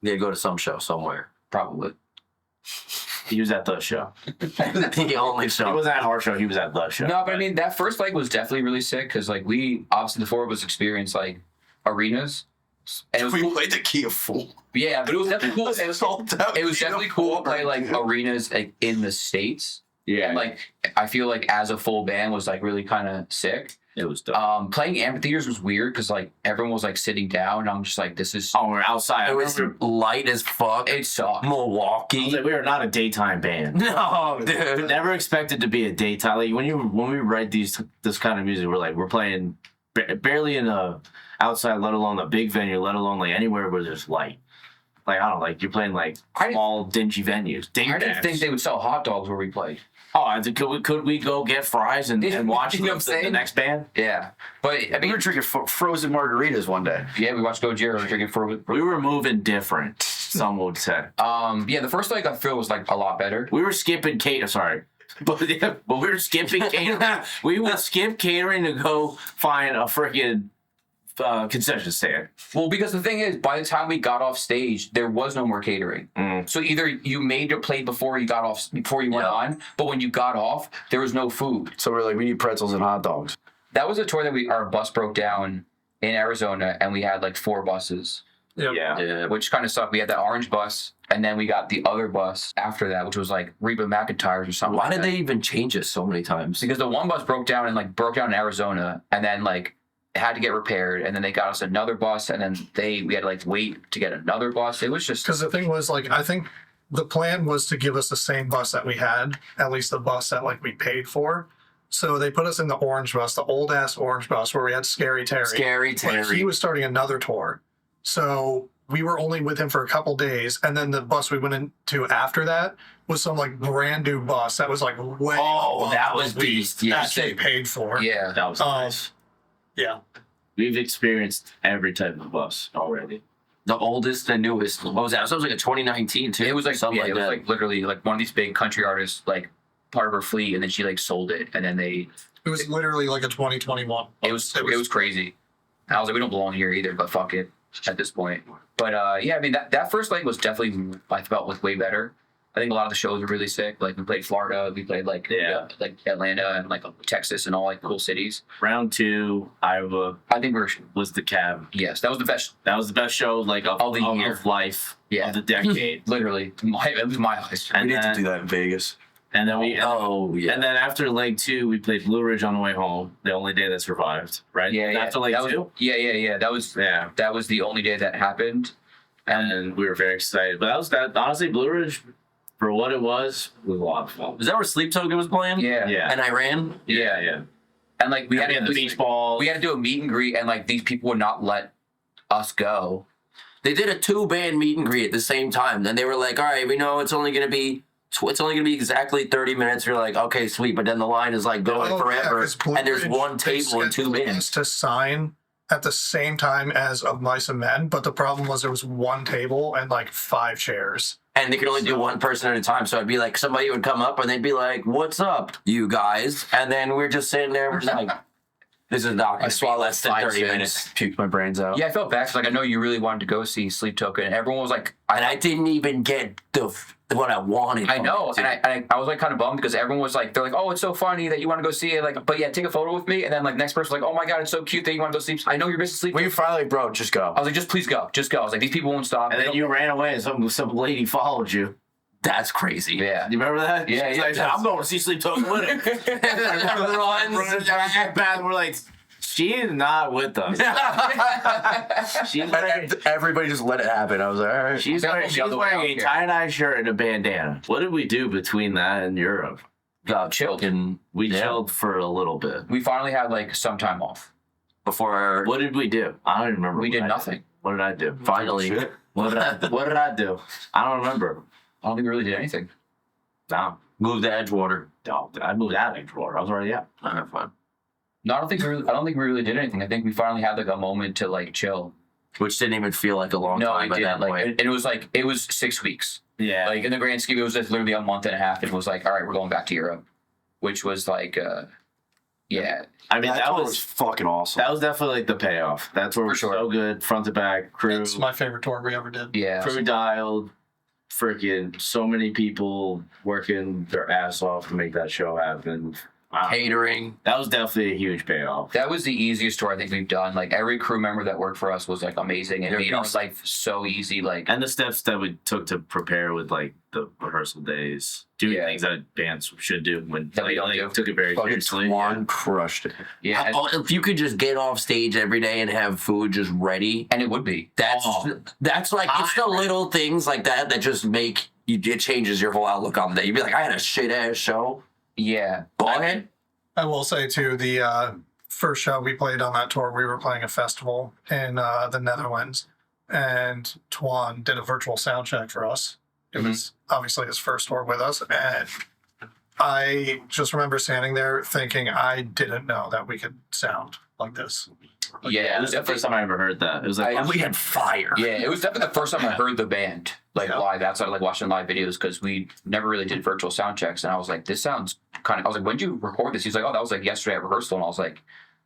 Speaker 3: You gotta go to some show somewhere.
Speaker 1: Probably.
Speaker 2: He was at the show.
Speaker 3: The only
Speaker 2: He
Speaker 3: show.
Speaker 2: wasn't at our show. He was at the show.
Speaker 1: No, but I mean, that first leg was definitely really sick because, like, we obviously the four of us experienced like arenas, and it was cool.
Speaker 4: played the Key of Fool.
Speaker 1: Yeah, but it was definitely cool. It was
Speaker 4: Key of
Speaker 1: definitely cool to
Speaker 4: Fool.
Speaker 1: play like arenas like in the States.
Speaker 2: Yeah.
Speaker 1: And like I feel like as a full band was like really kind of sick.
Speaker 2: It was dope.
Speaker 1: Playing amphitheaters was weird because like everyone was like sitting down, and I'm just like, this is
Speaker 2: Oh, we're outside.
Speaker 3: It was light as fuck.
Speaker 1: it sucked.
Speaker 3: Milwaukee.
Speaker 2: we are not a daytime band.
Speaker 3: No, dude.
Speaker 2: Never expected to be a daytime. Like when we write this kind of music, we're playing barely in a outside, let alone a big venue, let alone like anywhere where there's light. Like, I don't know, like, you're playing, like, small, dingy venues.
Speaker 1: I didn't think they would sell hot dogs where we played.
Speaker 2: Oh, could we go get fries and watch
Speaker 1: You know what I'm
Speaker 2: the next band?
Speaker 1: Yeah. But, I
Speaker 4: We
Speaker 1: mean,
Speaker 4: were drinking frozen margaritas one day.
Speaker 1: yeah, we watched Gojira drinking for.
Speaker 2: We were moving different, some would say.
Speaker 1: Yeah, the first leg I feel was like a lot better.
Speaker 2: We were skipping sorry. But we were skipping catering. We would skip catering to go find a freaking concession stand.
Speaker 1: Well, because the thing is, by the time we got off stage, there was no more catering. So either you made your plate before you went on, but when you got off, there was no food.
Speaker 4: So we're like, we need pretzels and hot dogs.
Speaker 1: That was a tour that our bus broke down in Arizona, and we had like 4 buses.
Speaker 5: Yep.
Speaker 2: Yeah.
Speaker 1: Which kind of sucked. We had that orange bus, and then we got the other bus after that, which was like Reba McEntire's or something.
Speaker 3: Why
Speaker 1: like
Speaker 3: did
Speaker 1: that.
Speaker 3: they even change it so many times?
Speaker 1: Because the one bus broke down in Arizona, and then like it had to get repaired, and then they got us another bus, and then we had to like wait to get another bus. It was just
Speaker 5: Because the thing was, like, I think the plan was to give us the same bus that we had, at least the bus that like we paid for. So they put us in the orange bus, the old ass orange bus where we had Scary Terry.
Speaker 3: Scary
Speaker 5: But
Speaker 3: Terry.
Speaker 5: he was starting another tour. So we were only with him for a couple days. And then the bus we went into after that was some like brand new bus that was like way above
Speaker 3: that was
Speaker 5: what we
Speaker 3: beast. Yeah,
Speaker 5: actually paid for.
Speaker 1: yeah.
Speaker 2: That was nice.
Speaker 5: Yeah.
Speaker 2: We've experienced every type of bus already.
Speaker 3: The oldest and newest. What was that? So it was like a 2019 too.
Speaker 1: It was like
Speaker 3: something
Speaker 1: it was like literally like one of these big country artists like part of her fleet, and then she like sold it, and then
Speaker 5: It was literally like a 2021.
Speaker 1: it was crazy. And I was like, we don't belong here either, but fuck it at this point. But yeah, I mean that first leg was definitely I felt was way better. I think a lot of the shows were really sick. Like we played Florida, we played like Atlanta and like Texas and all like cool cities.
Speaker 2: Round 2, Iowa
Speaker 1: I think
Speaker 2: was the cab.
Speaker 1: yes, that was the best.
Speaker 2: That was the best show like of
Speaker 1: the year.
Speaker 2: of life,
Speaker 1: Yeah.
Speaker 2: of the decade.
Speaker 1: Literally, it was my eyes.
Speaker 2: And
Speaker 4: We need
Speaker 2: then,
Speaker 4: to do that in Vegas.
Speaker 2: And then we
Speaker 3: Oh yeah.
Speaker 2: and then after leg 2, we played Blue Ridge on the way home. The only day that survived, right?
Speaker 1: Yeah, yeah.
Speaker 2: After leg
Speaker 1: that was,
Speaker 2: 2.
Speaker 1: yeah. That was the only day that happened.
Speaker 2: And we were very excited. But that honestly, Blue Ridge, for what it was a lot of fun.
Speaker 3: Was that where Sleep Token was playing?
Speaker 1: Yeah.
Speaker 2: Yeah.
Speaker 3: And I ran.
Speaker 2: Yeah.
Speaker 1: And like we had
Speaker 2: the beach balls.
Speaker 1: We had to do a meet and greet, and like these people would not let us go.
Speaker 3: They did a 2-band meet and greet at the same time. Then they were like, "All right, we know it's only gonna be exactly 30 minutes." You're like, "Okay, sweet," but then the line is like going forever,
Speaker 5: 'cause Blue
Speaker 3: and there's
Speaker 5: Ridge,
Speaker 3: one
Speaker 5: they
Speaker 3: table and 2
Speaker 5: scheduled
Speaker 3: bands.
Speaker 5: us to sign at the same time as Of Mice and Men, but the problem was there was one table and like 5 chairs.
Speaker 3: And they could only do one person at a time. So it'd be like somebody would come up and they'd be like, "What's up, you guys?" And then we're just sitting there, we're just like, "This is not going to be less than 30 minutes."
Speaker 4: Puked my brains out.
Speaker 1: Yeah, I felt bad 'cause, like I know you really wanted to go see Sleep Token, and everyone was like,
Speaker 3: And I didn't even get what I wanted.
Speaker 1: I
Speaker 3: from
Speaker 1: know,
Speaker 3: it,
Speaker 1: and I was like kind of bummed because everyone was like, they're like, "Oh, it's so funny that you want to go see it," like, but yeah, take a photo with me, and then like next person was like, "Oh my god, it's so cute that you want to go sleep." I know you're busy sleeping.
Speaker 4: When you finally, bro, just go.
Speaker 1: I was like, just please go, just go. I was like, these people won't stop.
Speaker 2: And then you ran away and some lady followed you.
Speaker 3: That's crazy.
Speaker 1: yeah.
Speaker 2: You remember that?
Speaker 1: Yeah,
Speaker 2: She's
Speaker 1: yeah.
Speaker 2: like, I'm going to see Sleep Token with him. Running back, we're like, she is not with us. She's wearing,
Speaker 4: Everybody just let it happen. I was like, all right.
Speaker 2: she's
Speaker 1: That
Speaker 2: wearing,
Speaker 1: was the
Speaker 2: she's
Speaker 1: other way
Speaker 2: wearing
Speaker 1: out
Speaker 2: a
Speaker 1: here.
Speaker 2: tie-dye shirt and a bandana. What did we do between that and Europe?
Speaker 1: Chilled.
Speaker 3: And
Speaker 2: We chilled for a little bit.
Speaker 1: We finally had like some time off.
Speaker 3: before
Speaker 2: What did we do? I don't even remember.
Speaker 1: We
Speaker 2: what
Speaker 1: did
Speaker 2: I
Speaker 1: nothing.
Speaker 2: What did I do?
Speaker 3: finally.
Speaker 2: What did I do? I don't remember.
Speaker 1: I don't think we really did anything.
Speaker 2: No.
Speaker 3: Moved to Edgewater.
Speaker 2: No, I moved out of Edgewater. I was already out.
Speaker 3: Fine.
Speaker 1: No, I don't think we really did anything. I think we finally had like a moment to like chill.
Speaker 3: Which didn't even feel like a long
Speaker 1: No,
Speaker 3: time
Speaker 1: it
Speaker 3: at that
Speaker 1: didn't.
Speaker 3: point.
Speaker 1: And it was 6 weeks.
Speaker 2: Yeah.
Speaker 1: Like in the grand scheme, it was just literally a month and a half. It was like, all right, we're going back to Europe, which was like, yeah.
Speaker 2: I mean,
Speaker 4: That
Speaker 2: that
Speaker 4: tour
Speaker 2: was
Speaker 4: fucking awesome.
Speaker 2: that was definitely like the payoff. That's where
Speaker 1: For
Speaker 2: we're
Speaker 1: sure.
Speaker 2: so good, front to back, crew,
Speaker 5: It's my favorite tour we ever did.
Speaker 1: Yeah.
Speaker 2: crew dialed, freaking so many people working their ass off to make that show happen. Wow.
Speaker 3: Catering.
Speaker 2: That was definitely a huge payoff.
Speaker 1: That was the easiest tour I think we've done. Like every crew member that worked for us was like amazing and
Speaker 3: They're
Speaker 1: made our
Speaker 3: beasts.
Speaker 1: life so easy. Like
Speaker 2: And the steps that we took to prepare with like the rehearsal days, doing
Speaker 1: Yeah.
Speaker 2: things that bands should do when
Speaker 1: That we don't do.
Speaker 2: took it very
Speaker 4: Fucking
Speaker 2: seriously.
Speaker 4: Swan crushed it.
Speaker 1: yeah, and,
Speaker 3: If you could just get off stage every day and have food just ready,
Speaker 1: and it would be.
Speaker 3: that's like it's the little things like that that just make you. It changes your whole outlook on the day. You'd be like, I had a shit ass show,
Speaker 1: Yeah.
Speaker 3: but
Speaker 5: I will say too, the first show we played on that tour, we were playing a festival in the Netherlands, and Tuan did a virtual sound check for us. It was obviously his first tour with us, and I just remember standing there thinking I didn't know that we could sound like this.
Speaker 1: Yeah,
Speaker 2: It was the first time I ever heard that. It was like,
Speaker 3: And we had fire.
Speaker 1: Yeah, it was definitely the first time I heard the band live outside of watching live videos because we never really did virtual sound checks, and I was like, this sounds kind of. I was like, when did you record this? He's like, oh, that was yesterday at rehearsal, and I was like,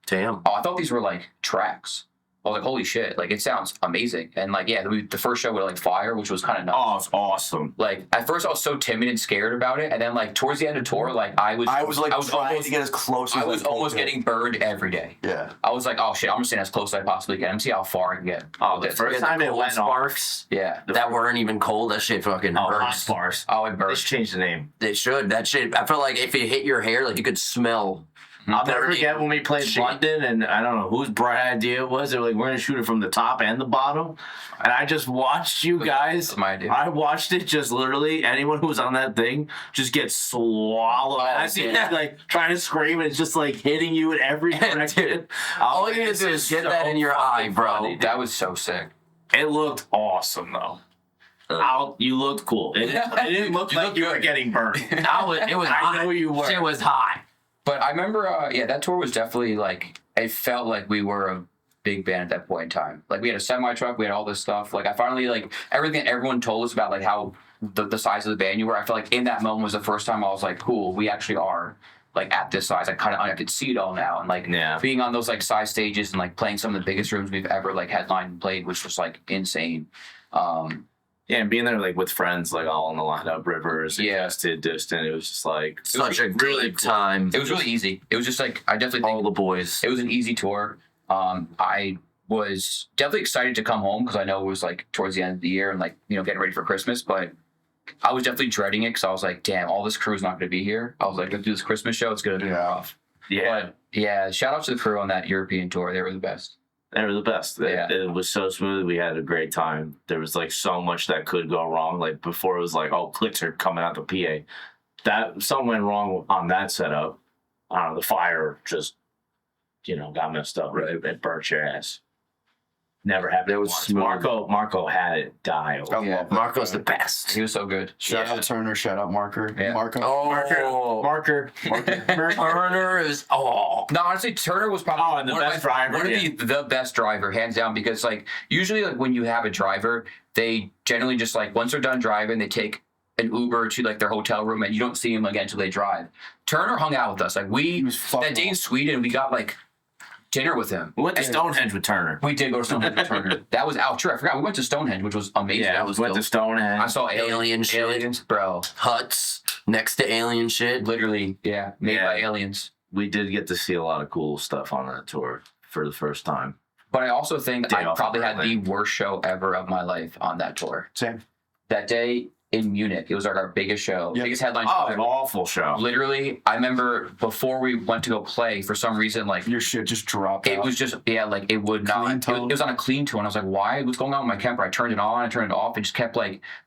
Speaker 3: Damn.
Speaker 1: oh, I thought these were tracks. I was like, holy shit, it sounds amazing. And the first show with fire, which was kind of nuts.
Speaker 2: oh, it's awesome.
Speaker 1: At first I was so timid and scared about it, and then towards the end of tour, I was
Speaker 4: trying to get as close as
Speaker 1: I was almost getting burned every day.
Speaker 4: Yeah.
Speaker 1: I was like, oh shit, I'm gonna stand as close as I possibly can. I'm gonna see how far I can get.
Speaker 2: Oh, the first time it went
Speaker 3: sparks.
Speaker 1: Yeah.
Speaker 3: That weren't even cold. That shit fucking
Speaker 2: hot
Speaker 3: burns.
Speaker 2: sparks.
Speaker 1: Oh, it
Speaker 2: They
Speaker 1: burst.
Speaker 2: should change the name.
Speaker 3: They should. That shit. I felt like if it hit your hair, you could smell.
Speaker 2: I'll never forget when we played
Speaker 3: Shit.
Speaker 2: London, and I don't know whose bright idea it was. They were like, we're going to shoot it from the top and the bottom. And I just watched you guys.
Speaker 1: My idea.
Speaker 2: I watched it just literally, anyone who was on that thing just get swallowed. I see that trying to scream, and it's just hitting you in every direction.
Speaker 3: All you need to do is get that in your eye, bro.
Speaker 2: funny.
Speaker 1: That was so sick.
Speaker 2: It looked awesome, though. You looked cool. It didn't look like you were getting burned.
Speaker 3: It was hot.
Speaker 2: I know you were.
Speaker 3: It was hot.
Speaker 1: But I remember, that tour was definitely it felt like we were a big band at that point in time. We had a semi truck, we had all this stuff. I finally everything everyone told us about how the size of the band you were. I feel in that moment was the first time I was cool, we actually are at this size. I could see it all now, and being on those size stages and playing some of the biggest rooms we've ever headlined and played was just insane.
Speaker 2: Yeah, and being there with friends all on the lineup, Rivers, Invested, Distant, it was just
Speaker 3: Such a good time.
Speaker 1: It was really easy. It was just I definitely
Speaker 3: All
Speaker 1: think
Speaker 3: the boys.
Speaker 1: it was an easy tour. I was definitely excited to come home because I know it was towards the end of the year and getting ready for Christmas, but I was definitely dreading it because I was damn, all this crew's not going to be here. I was let's do this Christmas show. It's going to be rough.
Speaker 2: Yeah.
Speaker 1: But yeah, shout out to the crew on that European tour. They were the best.
Speaker 2: They were the best. It was so smooth. We had a great time. There was so much that could go wrong. Before it was oh, clicks are coming out the PA. That something went wrong on that setup. The fire just, got messed up. Right. It burnt your ass. Never happened.
Speaker 3: It was
Speaker 2: once.
Speaker 3: smooth.
Speaker 2: Marco had it dial.
Speaker 4: I love that
Speaker 3: Marco's
Speaker 4: guy.
Speaker 3: the best.
Speaker 1: He was so good.
Speaker 4: Shout out Turner, shout out Marker.
Speaker 1: Yeah.
Speaker 4: Marco.
Speaker 3: Oh,
Speaker 2: Marker.
Speaker 3: Turner is
Speaker 1: No, honestly, Turner was probably
Speaker 2: and the best driver.
Speaker 1: one of the best driver, hands down, because usually when you have a driver, they generally just once they're done driving, they take an Uber to their hotel room and you don't see them again until they drive. Turner hung out with us.
Speaker 4: He was fucking
Speaker 1: that day in Sweden, we got dinner with him.
Speaker 2: We went to Stonehenge with Turner.
Speaker 1: We did go to Stonehenge with Turner. That was out. True, I forgot. We went to Stonehenge, which was amazing.
Speaker 2: Yeah,
Speaker 1: That was
Speaker 2: went to
Speaker 1: dope.
Speaker 2: Stonehenge.
Speaker 1: I saw
Speaker 3: Alien shit.
Speaker 1: aliens, bro.
Speaker 3: huts next to alien shit.
Speaker 1: Literally, yeah, made by aliens.
Speaker 2: We did get to see a lot of cool stuff on that tour for the first time.
Speaker 1: But I also think
Speaker 2: Day
Speaker 1: I
Speaker 2: off
Speaker 1: probably
Speaker 2: of
Speaker 1: had the
Speaker 2: Berlin.
Speaker 1: worst show ever of my life on that tour.
Speaker 4: Same.
Speaker 1: That day in Munich, it was our biggest show,
Speaker 4: Yep.
Speaker 1: biggest headline
Speaker 2: Oh,
Speaker 1: show.
Speaker 2: an awful show.
Speaker 1: Literally, I remember before we went to go play, for some reason,
Speaker 4: Your shit just dropped
Speaker 1: it
Speaker 4: out.
Speaker 1: was just, it would not.
Speaker 4: Clean
Speaker 1: It
Speaker 4: tone.
Speaker 1: was on a clean tone. I was like, why? What's going on with my Kemper? I turned it on, I turned it off. It just kept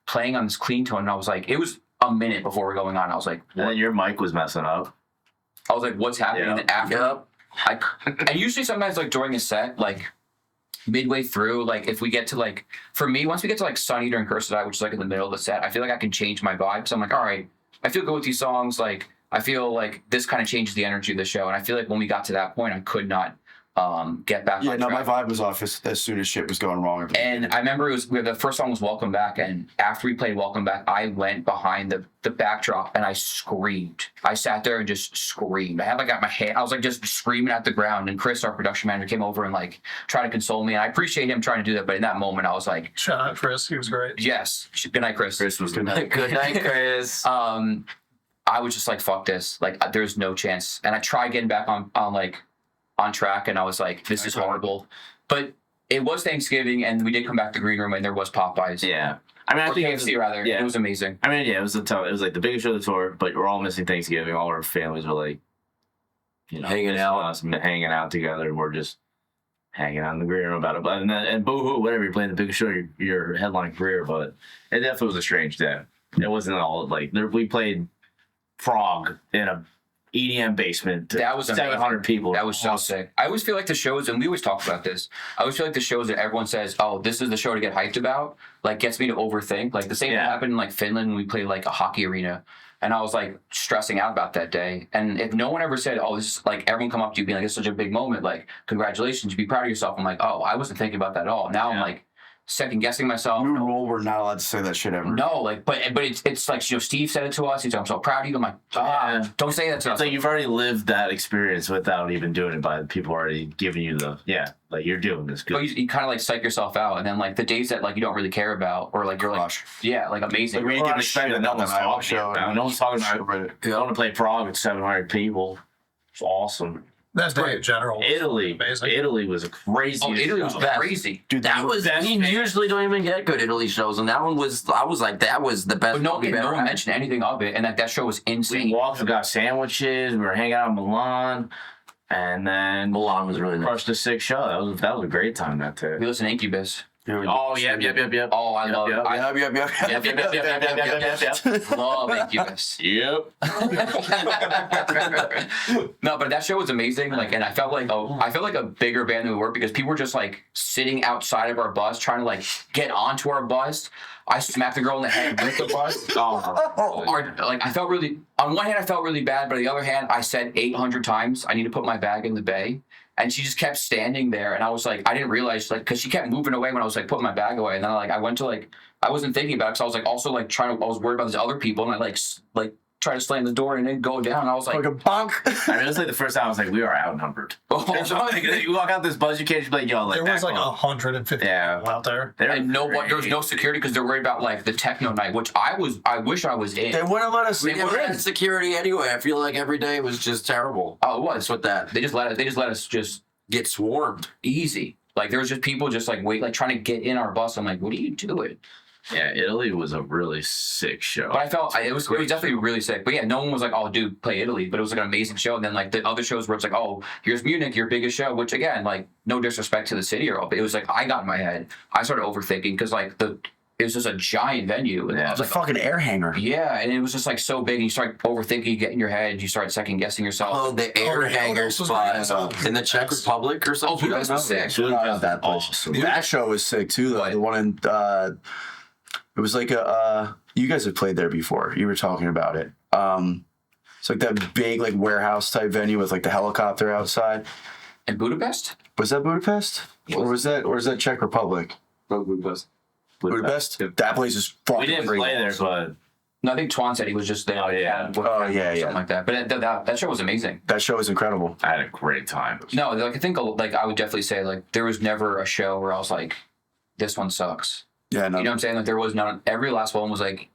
Speaker 1: playing on this clean tone. And I was like, it was a minute before we're going on. I was like,
Speaker 2: And then your mic was messing up.
Speaker 1: what's happening?
Speaker 2: Yeah.
Speaker 1: And then after, and usually sometimes during a set, midway through, if we get to for me, once we get to Sun Eater and Cursed Eye, which is in the middle of the set, I feel I can change my vibe. So I'm all right, I feel good with these songs. I feel this kind of changes the energy of the show. And I feel when we got to that point, I could not get back on
Speaker 4: my
Speaker 1: track.
Speaker 4: vibe was off as soon as shit was going wrong.
Speaker 1: And I remember the first song was Welcome Back, and after we played Welcome Back, I went behind the backdrop and I screamed. I sat there and just screamed. I had got my hand, I was just screaming at the ground, and Chris, our production manager, came over and tried to console me, and I appreciate him trying to do that, but in that moment I was like,
Speaker 5: Shout out Chris, he was great.
Speaker 1: yes, good night, Chris.
Speaker 2: Chris was good.
Speaker 3: Good night, Chris.
Speaker 1: I was just fuck this, there's no chance. And I tried getting back on track, and I was like, this is horrible. But it was Thanksgiving, and we did come back to Green Room, and there was Popeyes.
Speaker 2: Yeah. I mean, I
Speaker 1: Or
Speaker 2: think
Speaker 1: KFC, rather.
Speaker 2: Yeah.
Speaker 1: It was amazing.
Speaker 2: I mean, yeah, it was the biggest show of the tour, but we're all missing Thanksgiving. All our families were
Speaker 3: Hanging out.
Speaker 2: us, hanging out together, and we're just hanging out in the green room about it. But and boo-hoo, whatever, you're playing the biggest show of your headline career, but it definitely was a strange day. It wasn't all we played Prague in a EDM basement.
Speaker 1: That was
Speaker 2: 700 people.
Speaker 1: That was so sick. I always feel like the shows, and we always talk about this. I always feel like the shows that everyone says, "Oh, this is the show to get hyped about," like gets me to overthink. Like the same thing happened in like Finland when we played like a hockey arena, and I was like stressing out about that day. And if no one ever said, "Oh, this is like," everyone come up to you being like, "It's such a big moment," like congratulations, you be proud of yourself. I'm like, "Oh, I wasn't thinking about that at all." Now I'm like second guessing myself.
Speaker 4: New rule, we're not allowed to say that shit ever.
Speaker 1: No, like, but it's like, you know, Steve said it to us. He's like, "I'm so proud of you." I'm like, don't say that to us.
Speaker 2: It's like you've already lived that experience without even doing it, by people already giving you like you're doing this good.
Speaker 1: But you kind of like psych yourself out, and then like the days that like you don't really care about, or like you're like, like amazing.
Speaker 2: Like, we ain't giving a shit that no one's talking about. No one's talking about it. I want to play Prague with 700 people. It's awesome.
Speaker 5: That's day in general.
Speaker 2: Italy was a crazy.
Speaker 1: Oh, Italy was crazy.
Speaker 3: Dude, that was. We usually don't even get good Italy shows, and that one was. I was like, that was the best.
Speaker 1: But no one mentioned anything of it, and that show was insane.
Speaker 2: We walked, we got sandwiches. We were hanging out in Milan, and then
Speaker 3: Milan was really nice.
Speaker 2: Crushed a sick show. That was a great time that day.
Speaker 1: We listened to Incubus.
Speaker 2: Oh, yep.
Speaker 1: Oh, I love it.
Speaker 2: Yep.
Speaker 1: Love Incubus.
Speaker 2: Yep.
Speaker 1: No, but that show was amazing. Like, and I felt like a bigger band than we were, because people were just like sitting outside of our bus trying to like get onto our bus. I smacked the girl in the head with the bus. I felt really. On one hand, I felt really bad, but on the other hand, I said 800 times, "I need to put my bag in the bay." And she just kept standing there, and I was like, I didn't realize, like, because she kept moving away when I was like putting my bag away, and then I went to like, I wasn't thinking about it, because I was like also like I was worried about these other people, and I like tried to slam the door and then go down, and I was like
Speaker 4: a bonk.
Speaker 2: I mean, it was like the first time I was like, we are outnumbered. You walk out this bus, you can't just be like, yo, like
Speaker 5: there was like 150 people out there.
Speaker 1: And there was no security, because they're worried about like the techno night, which I wish I was in.
Speaker 4: They wouldn't let us.
Speaker 3: We never had security anyway. I feel like every day was just terrible.
Speaker 1: Oh, it was.
Speaker 3: With that,
Speaker 1: They just let us just
Speaker 3: get swarmed
Speaker 1: easy. Like there was just people just like trying to get in our bus. I'm like, what are you doing?
Speaker 2: Yeah, Italy was a really sick show.
Speaker 1: But I felt it was definitely really sick. But yeah, no one was like, "Oh, dude, play Italy." But it was like an amazing show. And then like the other shows where it's like, "Oh, here's Munich, your biggest show." Which again, like no disrespect to the city or all, but it was like I got in my head. I started overthinking, because like it was just a giant venue. And
Speaker 4: it was
Speaker 1: like
Speaker 4: a fucking air hanger.
Speaker 1: Yeah, and it was just like so big, and you start overthinking, you get in your head, you start second guessing yourself.
Speaker 3: Oh, the air hanger spot in the Czech Republic or something.
Speaker 1: Oh, Budapest was sick.
Speaker 4: That place.
Speaker 2: Awesome.
Speaker 4: That show was sick too, though. The one in it was like you guys have played there before. You were talking about it. It's like that big like warehouse type venue with like the helicopter outside.
Speaker 1: In Budapest?
Speaker 4: Was that Budapest? Or was that Czech Republic?
Speaker 1: Budapest.
Speaker 4: Budapest? That place is fucking
Speaker 2: We didn't play there, but
Speaker 1: no, I think Twan said he was just there.
Speaker 2: Oh, yeah.
Speaker 1: Something like that. But that show was amazing.
Speaker 4: That show was incredible.
Speaker 2: I had a great time.
Speaker 1: No, like I think like I would definitely say like there was never a show where I was like, this one sucks.
Speaker 4: Yeah, no.
Speaker 1: You know what I'm saying? Like there was none. Every last one was like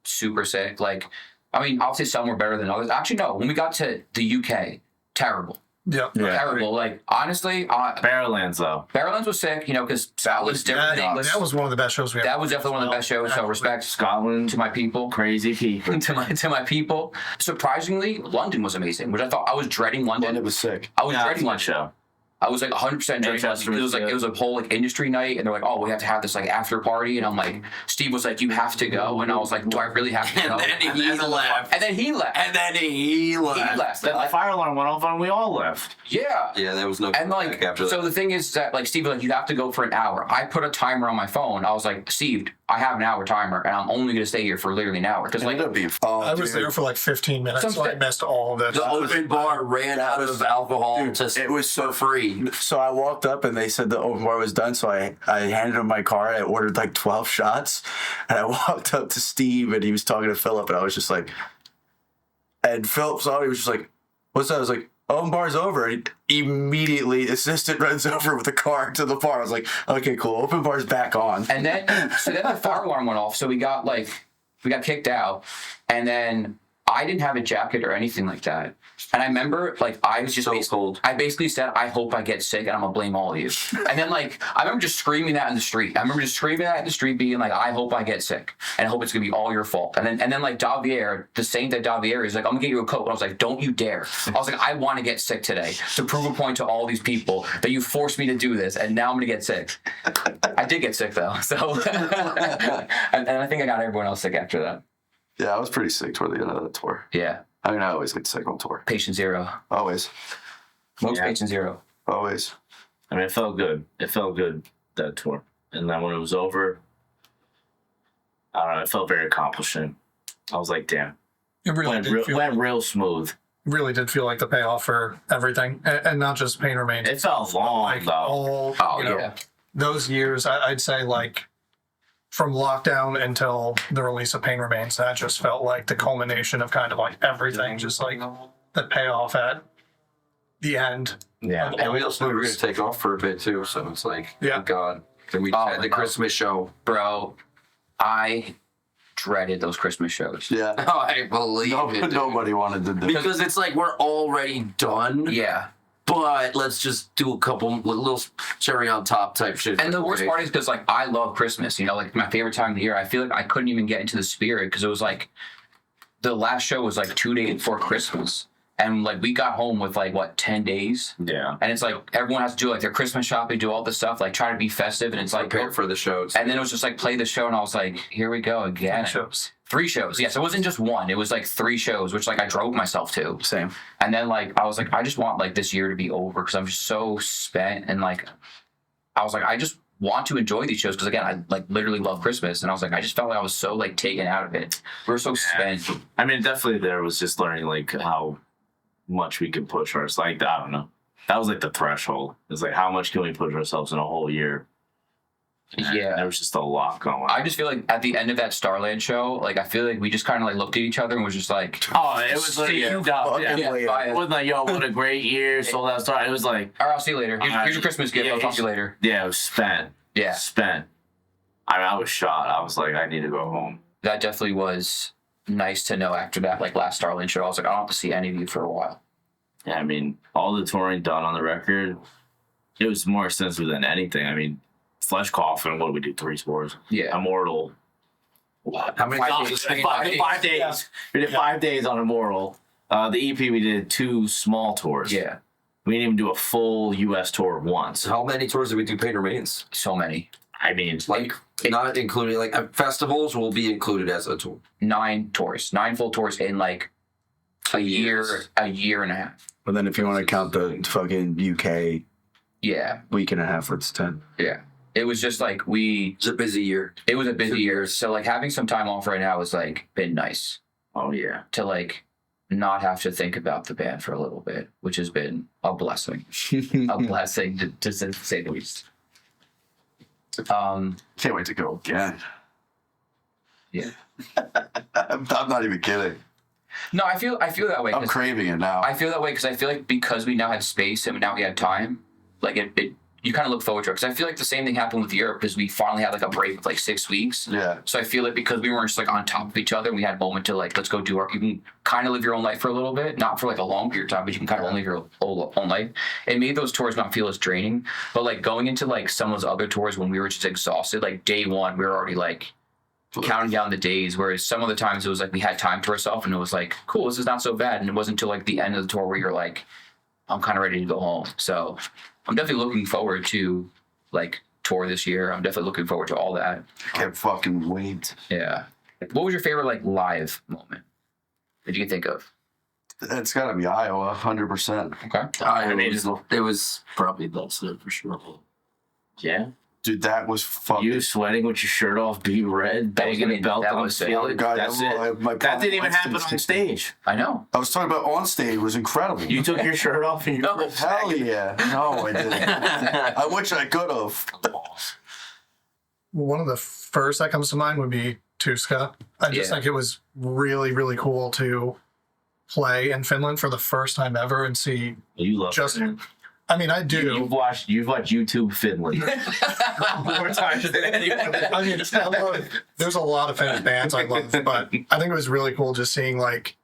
Speaker 1: super sick. Like, I mean, obviously some were better than others. Actually, no. When we got to the UK, terrible.
Speaker 5: Yeah.
Speaker 1: Terrible. Like honestly,
Speaker 2: Barrowlands though.
Speaker 1: Barrowlands was sick. You know, because that was different.
Speaker 5: That was one of the best shows we had.
Speaker 1: That was definitely one of the best shows. So respect
Speaker 2: Scotland
Speaker 1: to my people.
Speaker 2: Crazy people.
Speaker 1: to my people. Surprisingly, London was amazing, which I thought I was dreading London.
Speaker 4: London was sick.
Speaker 1: I was dreading London.
Speaker 2: Show.
Speaker 1: I was like 100% dreading London. It was a whole like industry night, and they're like, "Oh, we have to have this like after party," and I'm like, Steve was like, "You have to go," and I was like, "Do I really have to go?"
Speaker 3: And then he left.
Speaker 1: And then he left.
Speaker 3: He left.
Speaker 2: Then the fire alarm went off and we all left.
Speaker 1: Yeah.
Speaker 3: Yeah, there was no.
Speaker 1: And like,
Speaker 3: after
Speaker 1: so
Speaker 3: that.
Speaker 1: the thing is that like Steve was like, you have to go for an hour. I put a timer on my phone. I was like, Steve, I have an hour timer, and I'm only gonna stay here for literally an hour. Because like,
Speaker 5: I was there for like 15 minutes, so I missed all of it.
Speaker 3: The open bar ran out of alcohol.
Speaker 4: It was so
Speaker 3: free.
Speaker 4: So I walked up and they said the open bar was done. So I handed him my card. I ordered like 12 shots, and I walked up to Steve, and he was talking to Philip, and I was just like, and Philip saw it. He was just like, "What's that?" I was like, "Open bar's over." And immediately, assistant runs over with the car to the bar. I was like, "Okay, cool. Open bar's back on."
Speaker 1: And then the fire alarm went off, so we got kicked out, and then I didn't have a jacket or anything like that. And I remember, like, I was just
Speaker 3: cold.
Speaker 1: I basically said, "I hope I get sick, and I'm gonna blame all of you." And then, like, I remember just screaming that in the street. Being like, "I hope I get sick, and I hope it's gonna be all your fault." And then, like, Davier, the saint that Davier is like, "I'm gonna get you a coat." And I was like, "Don't you dare!" I was like, "I want to get sick today to prove a point to all these people that you forced me to do this, and now I'm gonna get sick." I did get sick though, so and I think I got everyone else sick after that.
Speaker 4: Yeah, I was pretty sick toward the end of the tour.
Speaker 1: Yeah.
Speaker 4: I mean, I always get sick on tour.
Speaker 1: Patient zero.
Speaker 4: Always.
Speaker 1: Most
Speaker 2: Yeah.
Speaker 1: patient zero.
Speaker 4: Always.
Speaker 2: I mean, it felt good. It felt good, that tour. And then when it was over, I don't know, it felt very accomplishing. I was like, damn.
Speaker 5: It really
Speaker 2: Went real smooth.
Speaker 5: really did feel like the payoff for everything, and not just Pain Remains.
Speaker 2: It felt long,
Speaker 5: like
Speaker 2: though.
Speaker 5: all,
Speaker 1: Oh,
Speaker 5: you know,
Speaker 1: yeah.
Speaker 5: those years. I'd say like from lockdown until the release of Pain Remains, that just felt like the culmination of kind of like everything, just like the payoff at the end.
Speaker 2: Yeah.
Speaker 3: And we also were going to take off for a bit too, so it's like,
Speaker 5: Yeah.
Speaker 3: thank God. Then we
Speaker 1: Oh,
Speaker 3: had the
Speaker 1: my
Speaker 3: Christmas show.
Speaker 1: Bro, I dreaded those Christmas shows.
Speaker 4: Yeah.
Speaker 3: Oh, I believe it. dude.
Speaker 4: Nobody wanted to do it.
Speaker 3: Because it's like we're already done,
Speaker 1: Yeah.
Speaker 3: but let's just do a couple little cherry on top type shit.
Speaker 1: And the worst part is because, like, I love Christmas, you know, like my favorite time of the year. I feel like I couldn't even get into the spirit because it was like the last show was like 2 days before Christmas. And like we got home with like, what, 10 days?
Speaker 2: Yeah.
Speaker 1: And it's like everyone has to do like their Christmas shopping, do all this stuff, like try to be festive. And it's like,
Speaker 3: prepare for the shows.
Speaker 1: and then it was just like play the show. And I was like, here we go again.
Speaker 5: Shows.
Speaker 1: 3 shows. Yes, it wasn't just one. It was like 3 shows, which like I drove myself to.
Speaker 4: Same.
Speaker 1: And then like I was like, I just want like this year to be over because I'm just so spent. And like I was like, I just want to enjoy these shows because again, I like literally love Christmas. And I was like, I just felt like I was so like taken out of it. We were so spent.
Speaker 2: I mean, definitely there was just learning, like, how much we could push ourselves. Like, I don't know. That was like the threshold. It's like, how much can we push ourselves in a whole year? And
Speaker 1: Yeah.
Speaker 2: there was just a lot going on.
Speaker 1: I just feel like at the end of that Starland show, like I feel like we just kind of like looked at each other and was just like,
Speaker 2: Oh, it was like,
Speaker 1: See you
Speaker 2: yeah.
Speaker 1: yeah, bye.
Speaker 2: It wasn't like, yo, what a great year, sold out star. It was like,
Speaker 1: all right, I'll see you later. Here's your Christmas gift.
Speaker 2: Yeah,
Speaker 1: I'll talk to you later.
Speaker 2: yeah, it was spent.
Speaker 1: Yeah,
Speaker 2: Spent. I mean, I was shot. I was like, I need to go home.
Speaker 1: that definitely was nice to know after that like last Starland show. I was like, I don't have to see any of you for a while.
Speaker 2: Yeah, I mean, all the touring done on the record, it was more extensive than anything. I mean, Flesh Coffin, what did we do? 3 tours.
Speaker 1: Yeah.
Speaker 2: Immortal.
Speaker 3: How many
Speaker 1: Five
Speaker 3: days?
Speaker 1: days.
Speaker 2: 5 days.
Speaker 5: Yeah.
Speaker 2: We did 5 days on Immortal. The EP, we did 2 small tours.
Speaker 1: Yeah,
Speaker 2: We didn't even do a full U.S. tour once.
Speaker 3: How many tours did we do? Pain Remains.
Speaker 1: so many.
Speaker 2: I mean,
Speaker 3: Like, not including, like, festivals will be included as a tour.
Speaker 1: 9 tours, 9 full tours in like a year and a half.
Speaker 4: But then if you want to count the fucking UK
Speaker 1: Yeah,
Speaker 4: week and a half, it's 10.
Speaker 1: yeah. It was just like
Speaker 3: It's a busy year.
Speaker 1: it was a busy year. So like having some time off right now has like been nice
Speaker 2: oh, yeah.
Speaker 1: to like not have to think about the band for a little bit, which has been a blessing. A blessing to say the least.
Speaker 4: Can't wait to go again.
Speaker 1: Yeah.
Speaker 4: I'm not even kidding.
Speaker 1: No, I feel that way.
Speaker 4: I'm
Speaker 1: 'Cause
Speaker 4: craving it now.
Speaker 1: I feel that way because I feel like because we now have space and now we have time, like it you kind of look forward to it. Because I feel like the same thing happened with Europe because we finally had like a break of like 6 weeks.
Speaker 4: Yeah.
Speaker 1: So I feel like because we weren't just like on top of each other, we had a moment to like, let's go do our, you can kind of live your own life for a little bit, not for like a long period of time, but you can kind of live your own life. It made those tours not feel as draining. But like going into like some of those other tours when we were just exhausted, like day 1, we were already like counting down the days. Whereas some of the times it was like we had time to ourselves and it was like, cool, this is not so bad. And it wasn't until like the end of the tour where you're like, I'm kind of ready to go home. So I'm definitely looking forward to like tour this year. I'm definitely looking forward to all that.
Speaker 4: I can't fucking wait.
Speaker 1: Yeah. What was your favorite like live moment that you can think of?
Speaker 4: It's got to be Iowa, 100%.
Speaker 1: Okay.
Speaker 3: I mean, it was probably that's it for sure.
Speaker 2: Yeah.
Speaker 4: Dude, that was fucking...
Speaker 2: You sweating with your shirt off, beat red, banging the belt
Speaker 1: that
Speaker 2: on
Speaker 1: was
Speaker 2: the
Speaker 1: sick.
Speaker 2: ceiling.
Speaker 4: God,
Speaker 2: That's it.
Speaker 4: my
Speaker 2: That didn't even happen
Speaker 4: Winston's-
Speaker 2: on stage.
Speaker 1: I know.
Speaker 4: I was talking about on stage. It was incredible.
Speaker 2: You took your shirt off and you
Speaker 1: No.
Speaker 4: Hell yeah. No, I didn't. I wish I could have.
Speaker 5: One of the first that comes to mind would be Tuska. I just
Speaker 1: Yeah.
Speaker 5: think it was really, really cool to play in Finland for the first time ever and see
Speaker 2: You love
Speaker 5: just.
Speaker 2: it.
Speaker 5: I mean, I do.
Speaker 2: You've watched YouTube Finland more times than anyone.
Speaker 5: I mean, there's a lot of Finnish bands I love, but I think it was really cool just seeing like.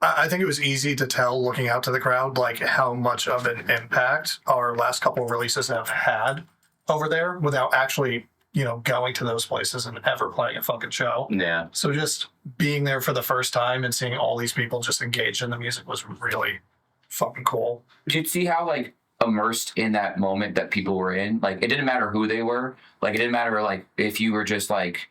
Speaker 5: I think it was easy to tell looking out to the crowd like how much of an impact our last couple of releases have had over there without actually, going to those places and ever playing a fucking show.
Speaker 2: Yeah.
Speaker 5: So just being there for the first time and seeing all these people just engaged in the music was really fucking cool.
Speaker 1: Did you see how like immersed in that moment that people were in? Like it didn't matter who they were. Like it didn't matter like if you were just like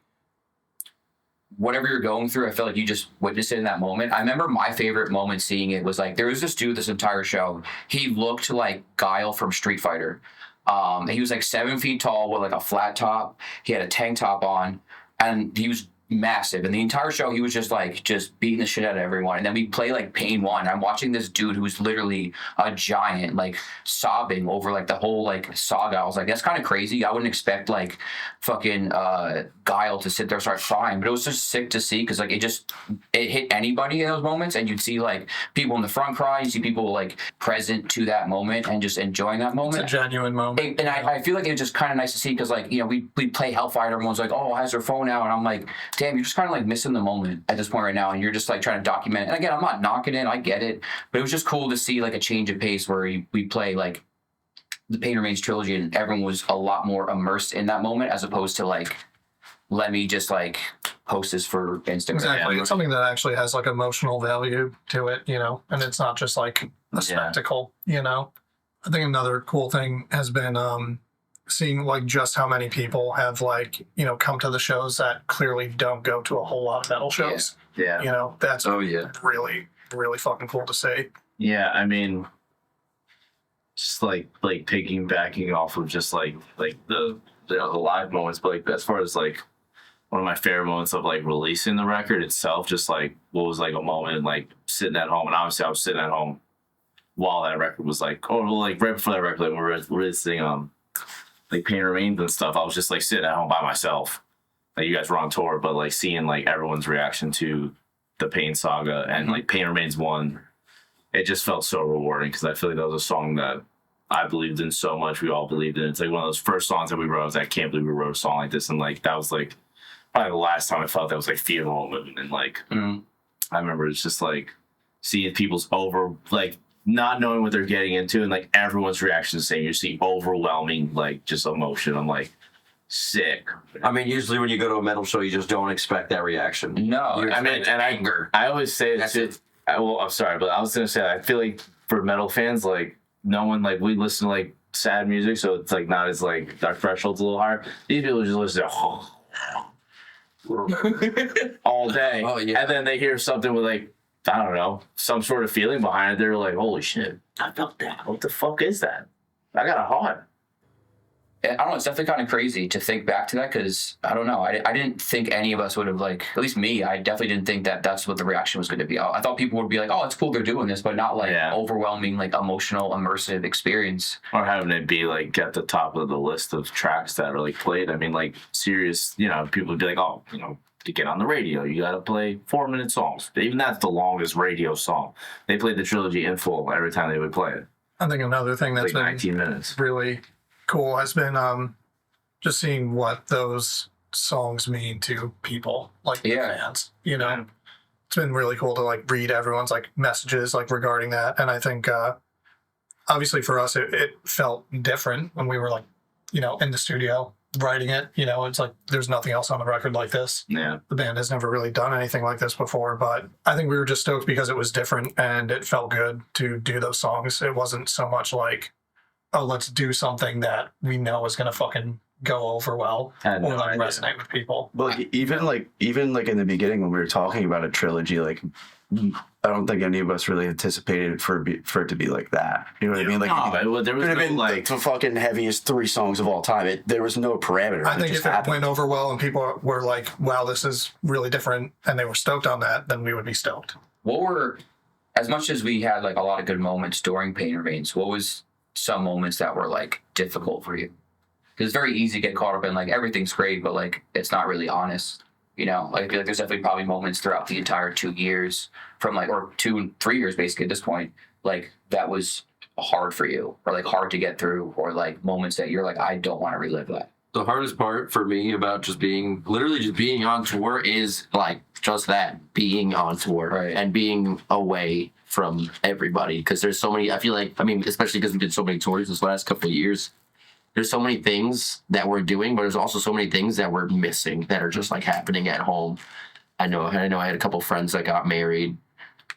Speaker 1: whatever you're going through, I feel like you just witnessed it in that moment. I remember my favorite moment seeing it was like, there was this dude this entire show. He looked like Guile from Street Fighter. He was like 7 feet tall with like a flat top. He had a tank top on, and he was massive. And the entire show, he was just beating the shit out of everyone. And then we play like Pain 1. I'm watching this dude who's literally a giant, like sobbing over like the whole like saga. I was like, that's kind of crazy. I wouldn't expect like fucking Guile to sit there and start crying, but it was just sick to see because like it hit anybody in those moments, and you'd see like people in the front cry, you see people like present to that moment and just enjoying that moment.
Speaker 5: It's a genuine moment.
Speaker 1: And I feel like it was just kind of nice to see because like, you know, we play Hellfire, everyone's like, oh, has their phone out, and I'm like, damn, you're just kind of like missing the moment at this point right now, and you're just like trying to document it. And again, I'm not knocking it, I get it, but it was just cool to see like a change of pace where we play like the Pain Remains trilogy, and everyone was a lot more immersed in that moment as opposed to like, let me just like post this for Instagram.
Speaker 5: Exactly.
Speaker 2: Yeah.
Speaker 5: It's something that actually has like emotional value to it, you know, and it's not just like a spectacle, you know. I think another cool thing has been seeing like just how many people have like, you know, come to the shows that clearly don't go to a whole lot of metal shows.
Speaker 2: Yeah.
Speaker 5: You know, that's really, really fucking cool to see.
Speaker 2: Yeah, I mean, just like piggybacking off of just like the live moments, but like as far as like one of my favorite moments of like releasing the record itself, just like what was like a moment like sitting at home, and obviously I was sitting at home while that record was like, like right before that record, like when we were releasing like Pain Remains and stuff, I was just like sitting at home by myself. Like you guys were on tour, but like seeing like everyone's reaction to the Pain saga and like Pain Remains 1, it just felt so rewarding because I feel like that was a song that I believed in so much. We all believed in it. It's like one of those first songs that we wrote. I was like, I can't believe we wrote a song like this. And like that was like probably the last time I felt that was like feeling moment. And like I remember it's just like seeing people's like not knowing what they're getting into, and like everyone's reaction is saying you see overwhelming like just emotion. I'm like, sick.
Speaker 3: I mean, usually when you go to a metal show, you just don't expect that reaction.
Speaker 1: No,
Speaker 2: I mean, and
Speaker 3: anger.
Speaker 2: I always say it. I'm sorry, but I was gonna say I feel like for metal fans, like no one like we listen to like sad music, so it's like not as like our threshold's a little higher. These people just listen to all day, and then they hear something with like, I don't know, some sort of feeling behind it. They're like, holy shit, I felt that. What the fuck is that? I got a heart.
Speaker 1: I don't know, it's definitely kind of crazy to think back to that because, I don't know, I didn't think any of us would have, like, at least me, I definitely didn't think that that's what the reaction was going to be. I thought people would be like, oh, it's cool they're doing this, but not like overwhelming, like emotional, immersive experience.
Speaker 2: Or having it be like at the top of the list of tracks that are like played. I mean, like serious, you know, people would be like, oh, you know, to get on the radio, you got to play 4-minute songs. Even that's the longest radio song. They played the trilogy in full every time they would play it.
Speaker 5: I think another thing that's
Speaker 2: like
Speaker 5: been
Speaker 2: 19 minutes.
Speaker 5: really cool has been just seeing what those songs mean to people, like fans. You know, it's been really cool to like read everyone's like messages like regarding that, and I think obviously for us it felt different when we were like, you know, in the studio writing it. You know, it's like there's nothing else on the record like this.
Speaker 2: Yeah,
Speaker 5: the band has never really done anything like this before, but I think we were just stoked because it was different and it felt good to do those songs. It wasn't so much like, oh, let's do something that we know is gonna fucking go over well or like resonate with people.
Speaker 4: But even in the beginning when we were talking about a trilogy, like I don't think any of us really anticipated for it to be like that. You know what I mean? Like
Speaker 2: no, there was
Speaker 4: could have been
Speaker 2: like
Speaker 4: the fucking heaviest 3 songs of all time. There was no parameter.
Speaker 5: I think
Speaker 4: just
Speaker 5: if it
Speaker 4: happened.
Speaker 5: went over well and people were like, wow, this is really different, and they were stoked on that, then we would be stoked.
Speaker 1: What were, as much as we had like a lot of good moments during Pain Remains, what was some moments that were like difficult for you? Because it's very easy to get caught up in like everything's great, but like it's not really honest. You know, like I feel like there's definitely probably moments throughout the entire 2 years from like, or 2-3 years basically at this point, like that was hard for you or like hard to get through, or like moments that you're like, I don't want to relive that.
Speaker 3: The hardest part for me about just being on tour is like just that, being on tour and being away from everybody. Because there's so many, I feel like, I mean, especially because we did so many tours this last couple of years, there's so many things that we're doing, but there's also so many things that we're missing that are just like happening at home. I know I had a couple friends that got married.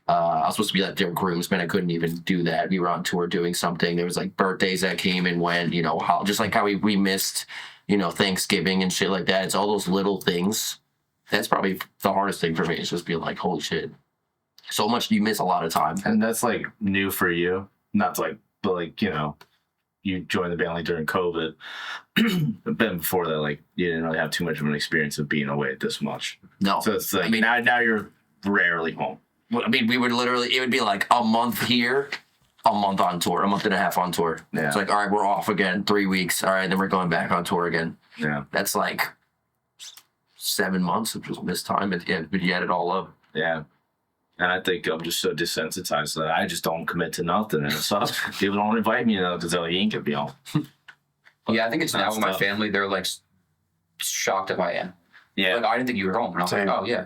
Speaker 3: I was supposed to be like their groomsmen. I couldn't even do that. We were on tour doing something. There was like birthdays that came and went, you know, just like how we missed, you know, Thanksgiving and shit like that. It's all those little things That's probably the hardest thing for me. Is just being like, holy shit, so much you miss a lot of time.
Speaker 2: And that's like new for you. Not like, but like, you joined the band like during COVID. But then before that, like you didn't really have too much of an experience of being away this much.
Speaker 3: No,
Speaker 2: So it's like now you're rarely home.
Speaker 3: I mean, we would literally, it would be like a month here, a month on tour, a month and a half on tour.
Speaker 2: Yeah.
Speaker 3: It's like, all right, we're off again, 3 weeks. All right, then we're going back on tour again.
Speaker 2: Yeah.
Speaker 3: That's like 7 months of just missed time, but you add it all up.
Speaker 2: Yeah. And I think I'm just so desensitized that I just don't commit to nothing. And so people don't invite me because they're like, you ain't gonna be home.
Speaker 1: Yeah, I think it's now with my family, they're like shocked if I am.
Speaker 2: Yeah.
Speaker 1: Like, I didn't think you were home. And I was
Speaker 4: Same.
Speaker 1: like, oh, yeah.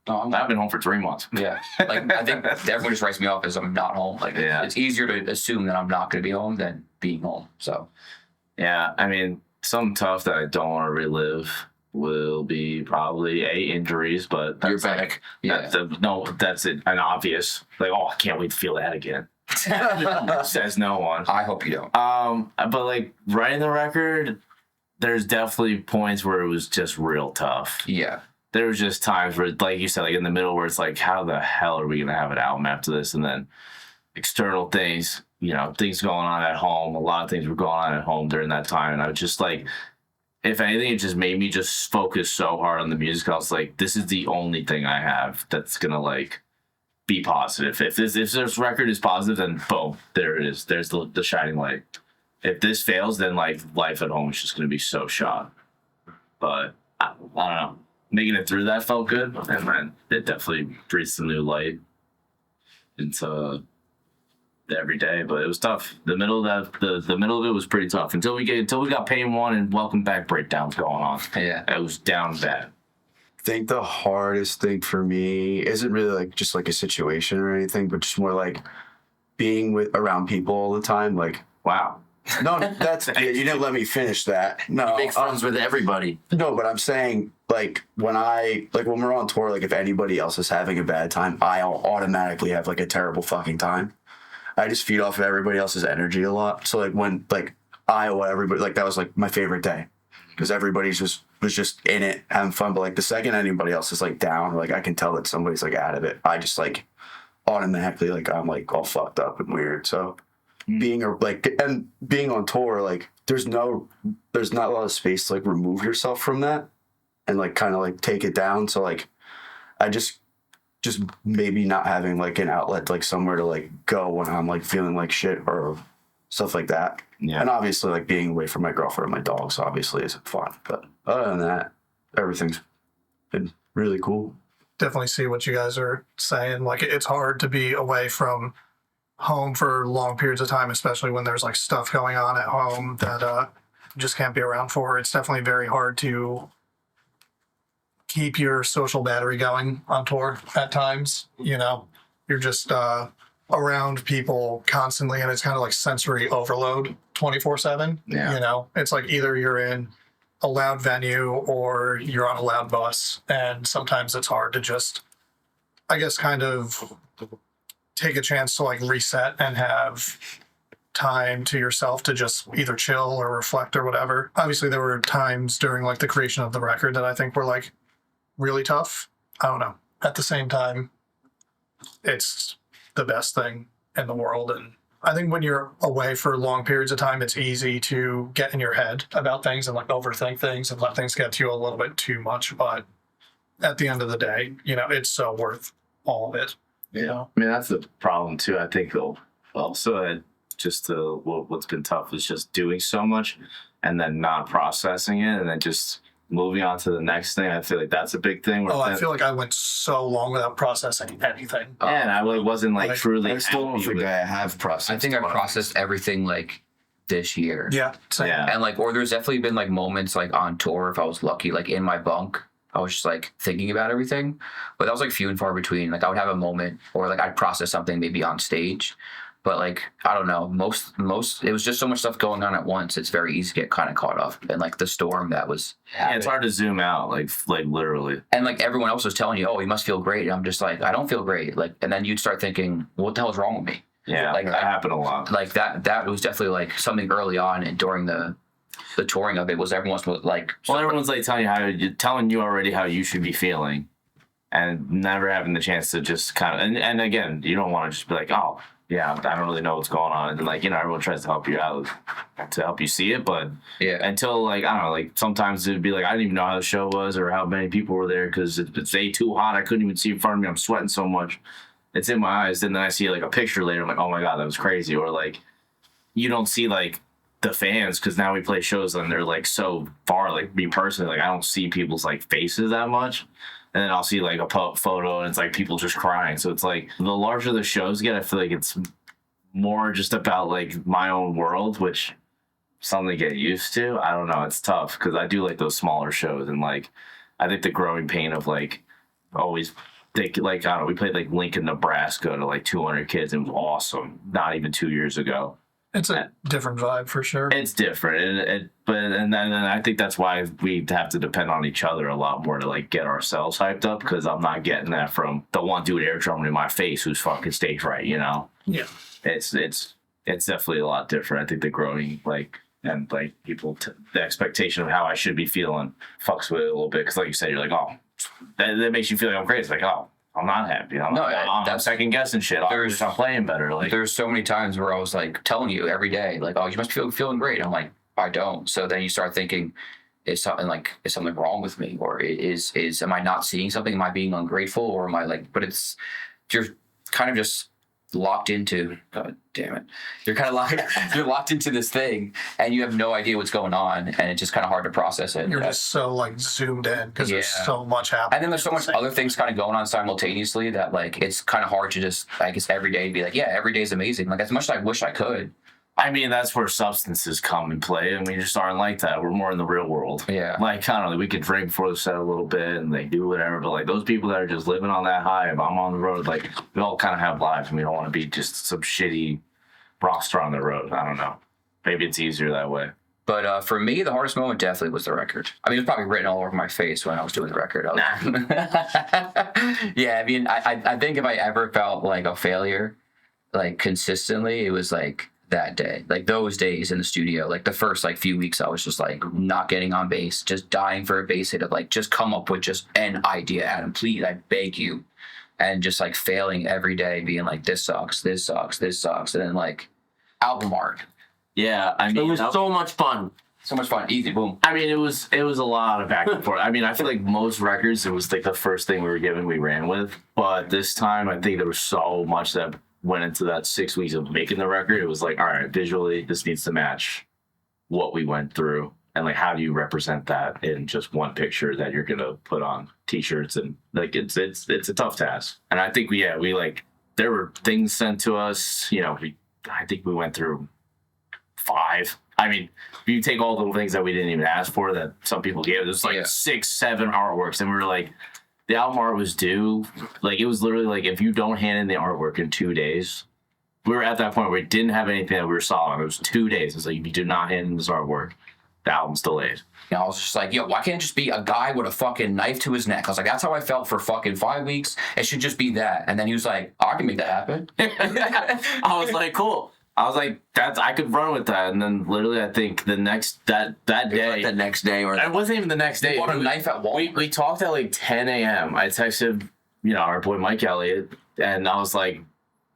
Speaker 1: No, I'm
Speaker 2: I've
Speaker 1: not.
Speaker 2: been home for 3 months.
Speaker 1: Yeah. Like, I think everyone just writes me off as I'm not home. Like,
Speaker 2: Yeah.
Speaker 1: it's easier to assume that I'm not going to be home than being home. So,
Speaker 2: Yeah. I mean, something tough that I don't want to relive will be probably injuries, but
Speaker 3: You're
Speaker 2: that's like,
Speaker 3: back.
Speaker 1: yeah.
Speaker 2: that's an obvious. Like, oh, I can't wait to feel that again. Says no one.
Speaker 1: I hope you don't.
Speaker 2: But like writing the record, there's definitely points where it was just real tough.
Speaker 1: Yeah.
Speaker 2: There was just times where, like you said, like in the middle where it's like, how the hell are we gonna have an album after this? And then external things, things going on at home. A lot of things were going on at home during that time, and I was just like, if anything, it just made me just focus so hard on the music. I was like, this is the only thing I have that's gonna like be positive. If this record is positive, then boom, there it is. There's the shining light. If this fails, then like life at home is just gonna be so shot. But I don't know. Making it through that felt good, and then it definitely breathed some new light into every day. But it was tough. The middle of the middle of it was pretty tough until we got Pain 1 and Welcome Back breakdowns going on.
Speaker 1: Yeah.
Speaker 2: It was down bad.
Speaker 4: I think the hardest thing for me isn't really like just like a situation or anything, but just more like being around people all the time. Like,
Speaker 2: Wow.
Speaker 4: no, that's you didn't let me finish that. No,
Speaker 3: Make friends with everybody.
Speaker 4: no, but I'm saying like when we're on tour, like if anybody else is having a bad time, I'll automatically have like a terrible fucking time. I just feed off of everybody else's energy a lot. So like when like Iowa, everybody like that was like my favorite day because everybody was just in it having fun. But like the second anybody else is like down, like I can tell that somebody's like out of it. I just like automatically like I'm like all fucked up and weird. So being on tour, like there's not a lot of space to like remove yourself from that and like kind of like take it down. So like I just maybe not having like an outlet, like somewhere to like go when I'm like feeling like shit or stuff like that.
Speaker 2: Yeah.
Speaker 4: And obviously like being away from my girlfriend and my dogs obviously isn't fun. But other than that, everything's been really cool.
Speaker 5: Definitely see what you guys are saying. Like it's hard to be away from home for long periods of time, especially when there's like stuff going on at home that you just can't be around for. It's definitely very hard to keep your social battery going on tour at times. You're just around people constantly, and it's kind of like sensory overload 24/7.
Speaker 2: Yeah.
Speaker 5: It's like either you're in a loud venue or you're on a loud bus, and sometimes it's hard to just, I guess, kind of take a chance to like reset and have time to yourself to just either chill or reflect or whatever. Obviously there were times during like the creation of the record that I think were like really tough. I don't know. At the same time, it's the best thing in the world. And I think when you're away for long periods of time, it's easy to get in your head about things and like overthink things and let things get to you a little bit too much. But at the end of the day, it's so worth all of it.
Speaker 2: Yeah. I mean, that's the problem too. I think also what's been tough is just doing so much and then not processing it and then just moving on to the next thing. I feel like that's a big thing.
Speaker 5: I feel like I went so long without processing anything.
Speaker 2: Yeah, and I wasn't like truly
Speaker 4: I still don't
Speaker 2: happy
Speaker 4: think
Speaker 2: with
Speaker 4: I have processed.
Speaker 1: I think I processed everything like this year.
Speaker 5: Yeah. Same.
Speaker 2: Yeah.
Speaker 1: And like, or there's definitely been like moments like on tour, if I was lucky, like in my bunk, I was just like thinking about everything. But that was like few and far between. Like I would have a moment or like I'd process something maybe on stage. But like, I don't know, most it was just so much stuff going on at once. It's very easy to get kind of caught up in like the storm that was happening.
Speaker 2: Yeah, it's hard to zoom out, like literally.
Speaker 1: And like everyone else was telling you, oh, you must feel great. And I'm just like, I don't feel great. Like, and then you'd start thinking, what the hell is wrong with me?
Speaker 2: Yeah,
Speaker 1: like
Speaker 2: that happened a lot.
Speaker 1: Like that was definitely like something early on and during the the touring of it was everyone's like.
Speaker 2: Well, everyone's like telling you already how you should be feeling, and never having the chance to just kind of and again, you don't want to just be like, oh yeah, I don't really know what's going on, and like everyone tries to help you out to help you see it, but until like I don't know, like sometimes it'd be like I didn't even know how the show was or how many people were there because it's too hot. I couldn't even see in front of me. I'm sweating so much. It's in my eyes. And then I see like a picture later. I'm like, oh my God, that was crazy. Or like, you don't see like the fans because now we play shows and they're like so far. Like me personally, like I don't see people's like faces that much. And then I'll see like a photo and it's like people just crying. So it's like the larger the shows get, I feel like it's more just about like my own world, which something to get used to. I don't know. It's tough because I do like those smaller shows. And like, I think the growing pain of like always like, I don't know, we played like Lincoln, Nebraska to like 200 kids. It was awesome. Not even 2 years ago.
Speaker 5: It's a different vibe for sure.
Speaker 2: It's different, and then I think that's why we have to depend on each other a lot more to like get ourselves hyped up because I'm not getting that from the one dude air drumming in my face who's fucking stage right,
Speaker 5: Yeah.
Speaker 2: It's definitely a lot different. I think the growing like and like people the expectation of how I should be feeling fucks with it a little bit because like you said, you're like, oh, that makes you feel like I'm crazy. Like, oh, I'm not happy. I'm second guessing shit. I'm playing better. Like,
Speaker 1: there's so many times where I was like telling you every day, like, oh, you must be feeling great. I'm like, I don't. So then you start thinking, is something wrong with me, or am I not seeing something? Am I being ungrateful, or am I like? But you're kind of just locked into. God damn it! You're kind of you're locked into this thing, and you have no idea what's going on, and it's just kind of hard to process it.
Speaker 5: You're just so like zoomed in because there's so much happening.
Speaker 1: And then there's so much other things kind of going on simultaneously that like it's kind of hard to just I guess every day be like, yeah, every day is amazing. Like as much as I wish I could.
Speaker 2: I mean, that's where substances come and play, and we just aren't like that. We're more in the real world.
Speaker 1: Yeah.
Speaker 2: Like, I don't know, we could drink before the set a little bit and they do whatever, but like those people that are just living on that high, if I'm on the road, like we all kind of have lives and we don't want to be just some shitty rock star on the road. I don't know. Maybe it's easier that way.
Speaker 1: But for me, the hardest moment definitely was the record. I mean, it was probably written all over my face when I was doing the record. Yeah, I mean, I think if I ever felt like a failure, like consistently, it was like that day, like those days in the studio, like the first like few weeks I was just like not getting on bass, just dying for a bass hit of like just come up with just an idea, Adam, please, I beg you, and just like failing every day, being like this sucks, and then like album art.
Speaker 2: Yeah, I mean,
Speaker 3: it was so much fun.
Speaker 1: So much fun, easy, boom.
Speaker 2: I mean, it was a lot of back and forth. I mean, I feel like most records, it was like the first thing we were given, we ran with, but this time I think there was so much that went into that 6 weeks of making the record. It was like, all right, visually, this needs to match what we went through. And like, how do you represent that in just one picture that you're going to put on t-shirts? And like, it's a tough task. And I think we like, there were things sent to us, I think we went through 5. I mean, if you take all the things that we didn't even ask for that some people gave, there's like 6, 7 artworks. And we were like, the album art was due. Like, it was literally like, if you don't hand in the artwork in 2 days, we were at that point where we didn't have anything that we were solving. It was 2 days. It's like, if you do not hand in this artwork, the album's delayed.
Speaker 1: And I was just like, yo, why can't it just be a guy with a fucking knife to his neck? I was like, that's how I felt for fucking 5 weeks. It should just be that. And then he was like, oh, I can make that happen.
Speaker 2: I was like, cool. I was like, I could run with that. And then literally, I think the next, that day.
Speaker 3: Like the next day or...
Speaker 2: It wasn't even the next day.
Speaker 1: You bought a knife at Walmart.
Speaker 2: We talked at like 10 a.m. I texted, our boy Mike Elliott, and I was like,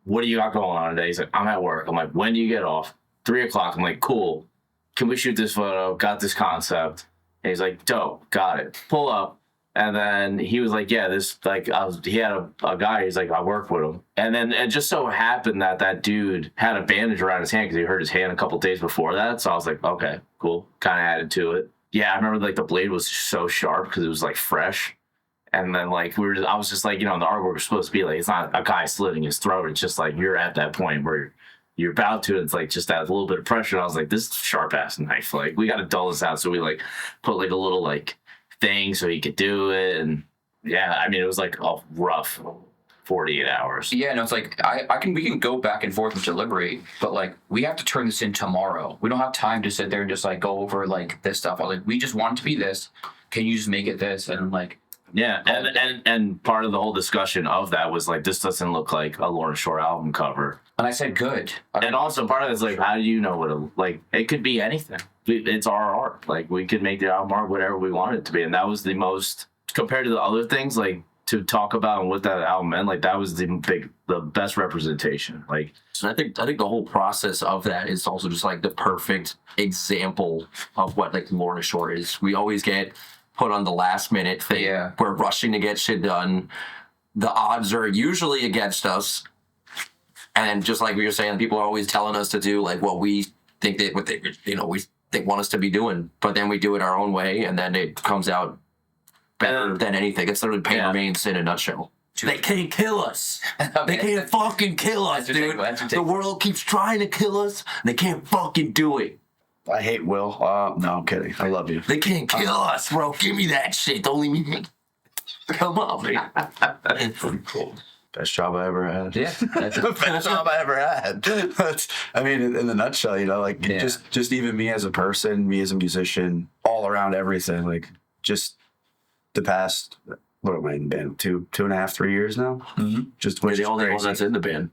Speaker 2: what do you got going on today? He's like, I'm at work. I'm like, when do you get off? 3 o'clock. I'm like, cool. Can we shoot this photo? Got this concept. And he's like, dope. Got it. Pull up. And then he was like, yeah, this, like, he had a guy, he's like, I work with him. And then it just so happened that dude had a bandage around his hand because he hurt his hand a couple days before that. So I was like, okay, cool. Kind of added to it. Yeah, I remember, like, the blade was so sharp because it was, like, fresh. And then, like, I was just like, the artwork was supposed to be, like, it's not a guy slitting his throat. It's just, like, you're at that point where you're about to, it's, like, just that little bit of pressure. And I was like, this sharp-ass knife. Like, we got to dull this out. So we, like, put, like, a little, like, thing so he could do it. And yeah, I mean, it was like a rough 48 hours.
Speaker 1: Yeah, no, it's like we can go back and forth and deliberate, but like we have to turn this in tomorrow. We don't have time to sit there and just like go over like this stuff. I was like, we just want it to be this. Can you just make it this? And like
Speaker 2: Yeah, and part of the whole discussion of that was like, this doesn't look like a Lorna Shore album cover.
Speaker 1: And I said, good.
Speaker 2: And also part of it's like, how do you know what it could be anything. It's our art. Like, we could make the album art whatever we want it to be. And that was the most, compared to the other things, like, to talk about and what that album meant, like, that was the best representation. Like,
Speaker 3: So I think the whole process of that is also just like the perfect example of what like Lorna Shore is. We always get put on the last minute thing.
Speaker 1: Yeah.
Speaker 3: We're rushing to get shit done. The odds are usually against us. And just like we were saying, people are always telling us to do like what we think they want us to be doing. But then we do it our own way, and then it comes out better than anything. It's literally Pain Remains in a nutshell. They can't kill us. They can't fucking kill us, dude. The world keeps trying to kill us, and they can't fucking do it.
Speaker 4: I hate Will. No, I'm kidding. I love you.
Speaker 3: They can't kill us, bro. Give me that shit. Don't leave me. Come on, man.
Speaker 4: Cool. Best job I ever had.
Speaker 1: Yeah. That's
Speaker 4: The best job I ever had. That's, I mean, in the nutshell, like just even me as a person, me as a musician, all around everything. Like, just the past, what am I in the band? 2.5, 3 years now.
Speaker 1: Mm-hmm.
Speaker 4: Just
Speaker 3: We're the only one that's in the band.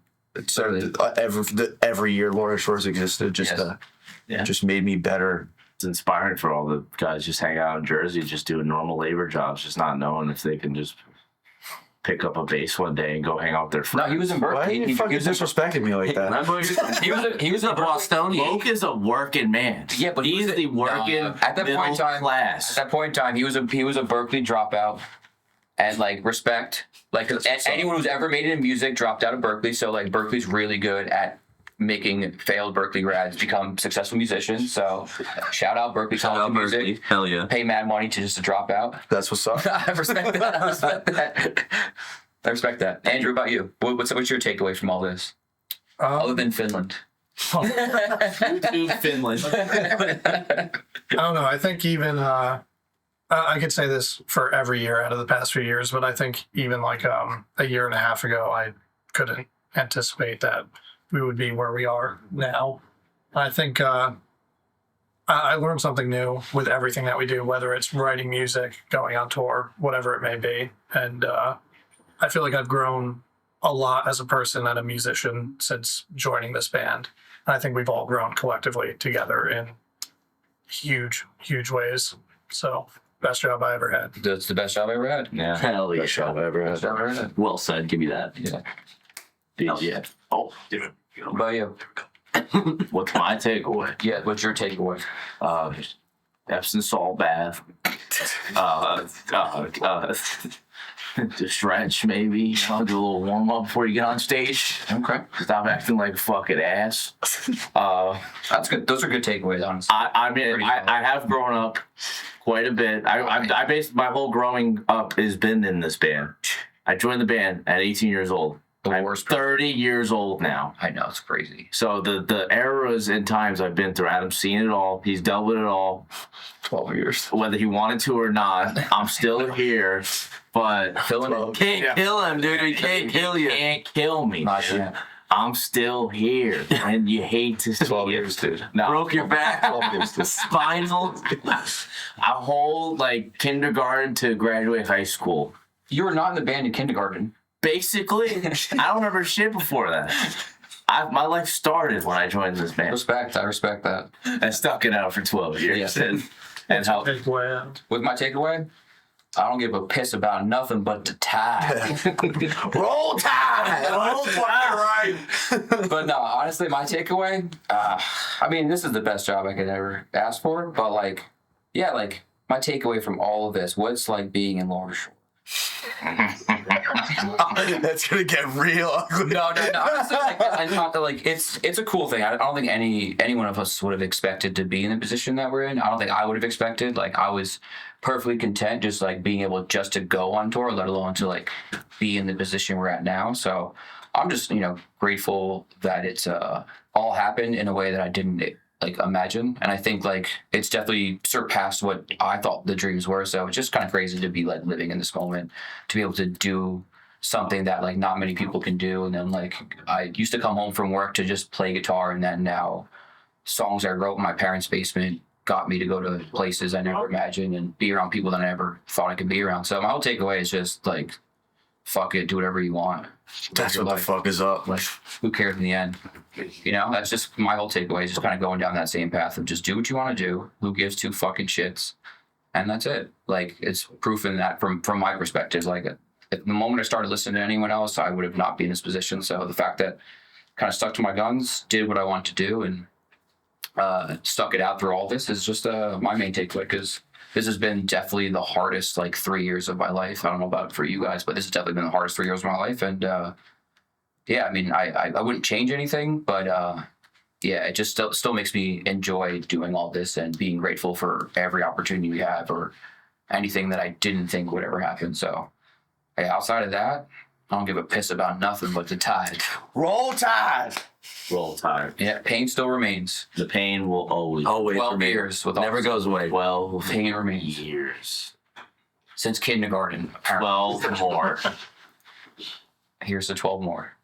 Speaker 4: So every year Lorna Shore's existed, just made me better.
Speaker 2: it's inspiring for all the guys just hang out in Jersey, just doing normal labor jobs, just not knowing if they can just pick up a bass one day and go hang out with their friends.
Speaker 1: No, he was in Berkeley.
Speaker 4: Why are you fucking disrespecting me like that?
Speaker 1: He was a Bostonian.
Speaker 2: Luke is a working man.
Speaker 1: Yeah, but
Speaker 2: he's the working
Speaker 1: at that point in time.
Speaker 2: class.
Speaker 1: At that point in time, he was a Berkeley dropout, and like respect. Like anyone who's ever made it in music dropped out of Berkeley, so like Berkeley's really good at making failed Berkeley grads become successful musicians. So shout out Berkeley College of Music.
Speaker 3: Hell yeah.
Speaker 1: Pay mad money to just to drop out.
Speaker 4: That's what's up.
Speaker 1: I respect that. I respect that. Andrew, about you? What's your takeaway from all this? Other than Finland.
Speaker 2: To Finland.
Speaker 5: I don't know. I think even I could say this for every year out of the past few years, but I think even like a year and a half ago, I couldn't anticipate that we would be where we are now. I think I learned something new with everything that we do, whether it's writing music, going on tour, whatever it may be. And I feel like I've grown a lot as a person and a musician since joining this band. And I think we've all grown collectively together in huge, huge ways. So best job I ever had.
Speaker 1: That's the best job I ever had.
Speaker 2: Yeah.
Speaker 3: Hell yeah.
Speaker 4: Best job I ever
Speaker 1: Best
Speaker 4: had.
Speaker 1: job I ever had.
Speaker 3: Well said. Give me that.
Speaker 1: Yeah.
Speaker 3: Hell yeah. Oh, dude.
Speaker 1: What about you?
Speaker 2: What's my takeaway?
Speaker 1: Yeah, what's your takeaway?
Speaker 2: Epsom salt bath. To stretch maybe. Do a little warm up before you get on stage.
Speaker 1: Okay.
Speaker 2: Stop acting like a fucking ass.
Speaker 1: That's good. Those are good takeaways, honestly.
Speaker 2: I mean, I have grown up quite a bit. I based my whole growing up has been in this band. I joined the band at 18 years old. I'm 30 years old now.
Speaker 1: I know, it's crazy.
Speaker 2: So the eras and times I've been through, Adam's seen it all. He's dealt with it all.
Speaker 4: 12 years.
Speaker 2: Whether he wanted to or not, I'm still here. But
Speaker 3: Can't kill him, dude. He can't kill you.
Speaker 2: Can't kill me.
Speaker 1: Not yet.
Speaker 2: I'm still here, and you hate to see
Speaker 4: 12
Speaker 2: it.
Speaker 4: years, dude.
Speaker 2: No.
Speaker 3: Broke your back.
Speaker 4: 12 years, dude.
Speaker 3: Spinal.
Speaker 2: A whole like kindergarten to graduate high school.
Speaker 1: You were not in the band in kindergarten.
Speaker 2: Basically, I don't remember shit before that. My life started when I joined this band.
Speaker 1: I respect that.
Speaker 2: I stuck it out for 12 years
Speaker 1: Yeah.
Speaker 2: and helped.
Speaker 1: With my takeaway, I don't give a piss about nothing but the tide.
Speaker 4: Roll Tide! Roll Tide! Right.
Speaker 1: But no, honestly, my takeaway, I mean, this is the best job I could ever ask for, but like, yeah, like my takeaway from all of this, what's like being in Lorna Shore?
Speaker 4: That's gonna get real ugly.
Speaker 1: No. Honestly, I thought that like it's a cool thing. I don't think any one of us would have expected to be in the position that we're in. I don't think I would have expected. Like I was perfectly content just like being able just to go on tour, let alone to like be in the position we're at now. So I'm just grateful that it's all happened in a way that I didn't like imagine, and I think like it's definitely surpassed what I thought the dreams were. So it's just kind of crazy to be like living in this moment, to be able to do something that like not many people can do. And then like I used to come home from work to just play guitar, and then now songs I wrote in my parents' basement got me to go to places I never imagined and be around people that I never thought I could be around. So my whole takeaway is just like, fuck it, do whatever you want.
Speaker 4: That's
Speaker 1: Live
Speaker 4: what
Speaker 1: your
Speaker 4: the fuck is up.
Speaker 1: Like, who cares in the end? You know, that's just my whole takeaway is just kind of going down that same path of just do what you want to do. Who gives two fucking shits? And that's it. Like, it's proof in that from my perspective. Like, at the moment I started listening to anyone else, I would have not been in this position. So the fact that kind of stuck to my guns, did what I wanted to do, and stuck it out through all this is just my main takeaway, because this has been definitely the hardest 3 years of my life. I don't know about for you guys, but this has definitely been the hardest 3 years of my life. And yeah, I mean, I wouldn't change anything, but yeah, it just still makes me enjoy doing all this and being grateful for every opportunity we have or anything that I didn't think would ever happen. So yeah, outside of that, I don't give a piss about nothing but the tide.
Speaker 4: Roll Tide.
Speaker 2: Roll Tide.
Speaker 1: Yeah, pain still remains.
Speaker 2: The pain will always.
Speaker 1: 12 years with all
Speaker 3: Never goes away.
Speaker 2: 12
Speaker 1: pain remains.
Speaker 2: years.
Speaker 1: Since kindergarten, apparently.
Speaker 2: 12 more.
Speaker 1: Here's the 12 more.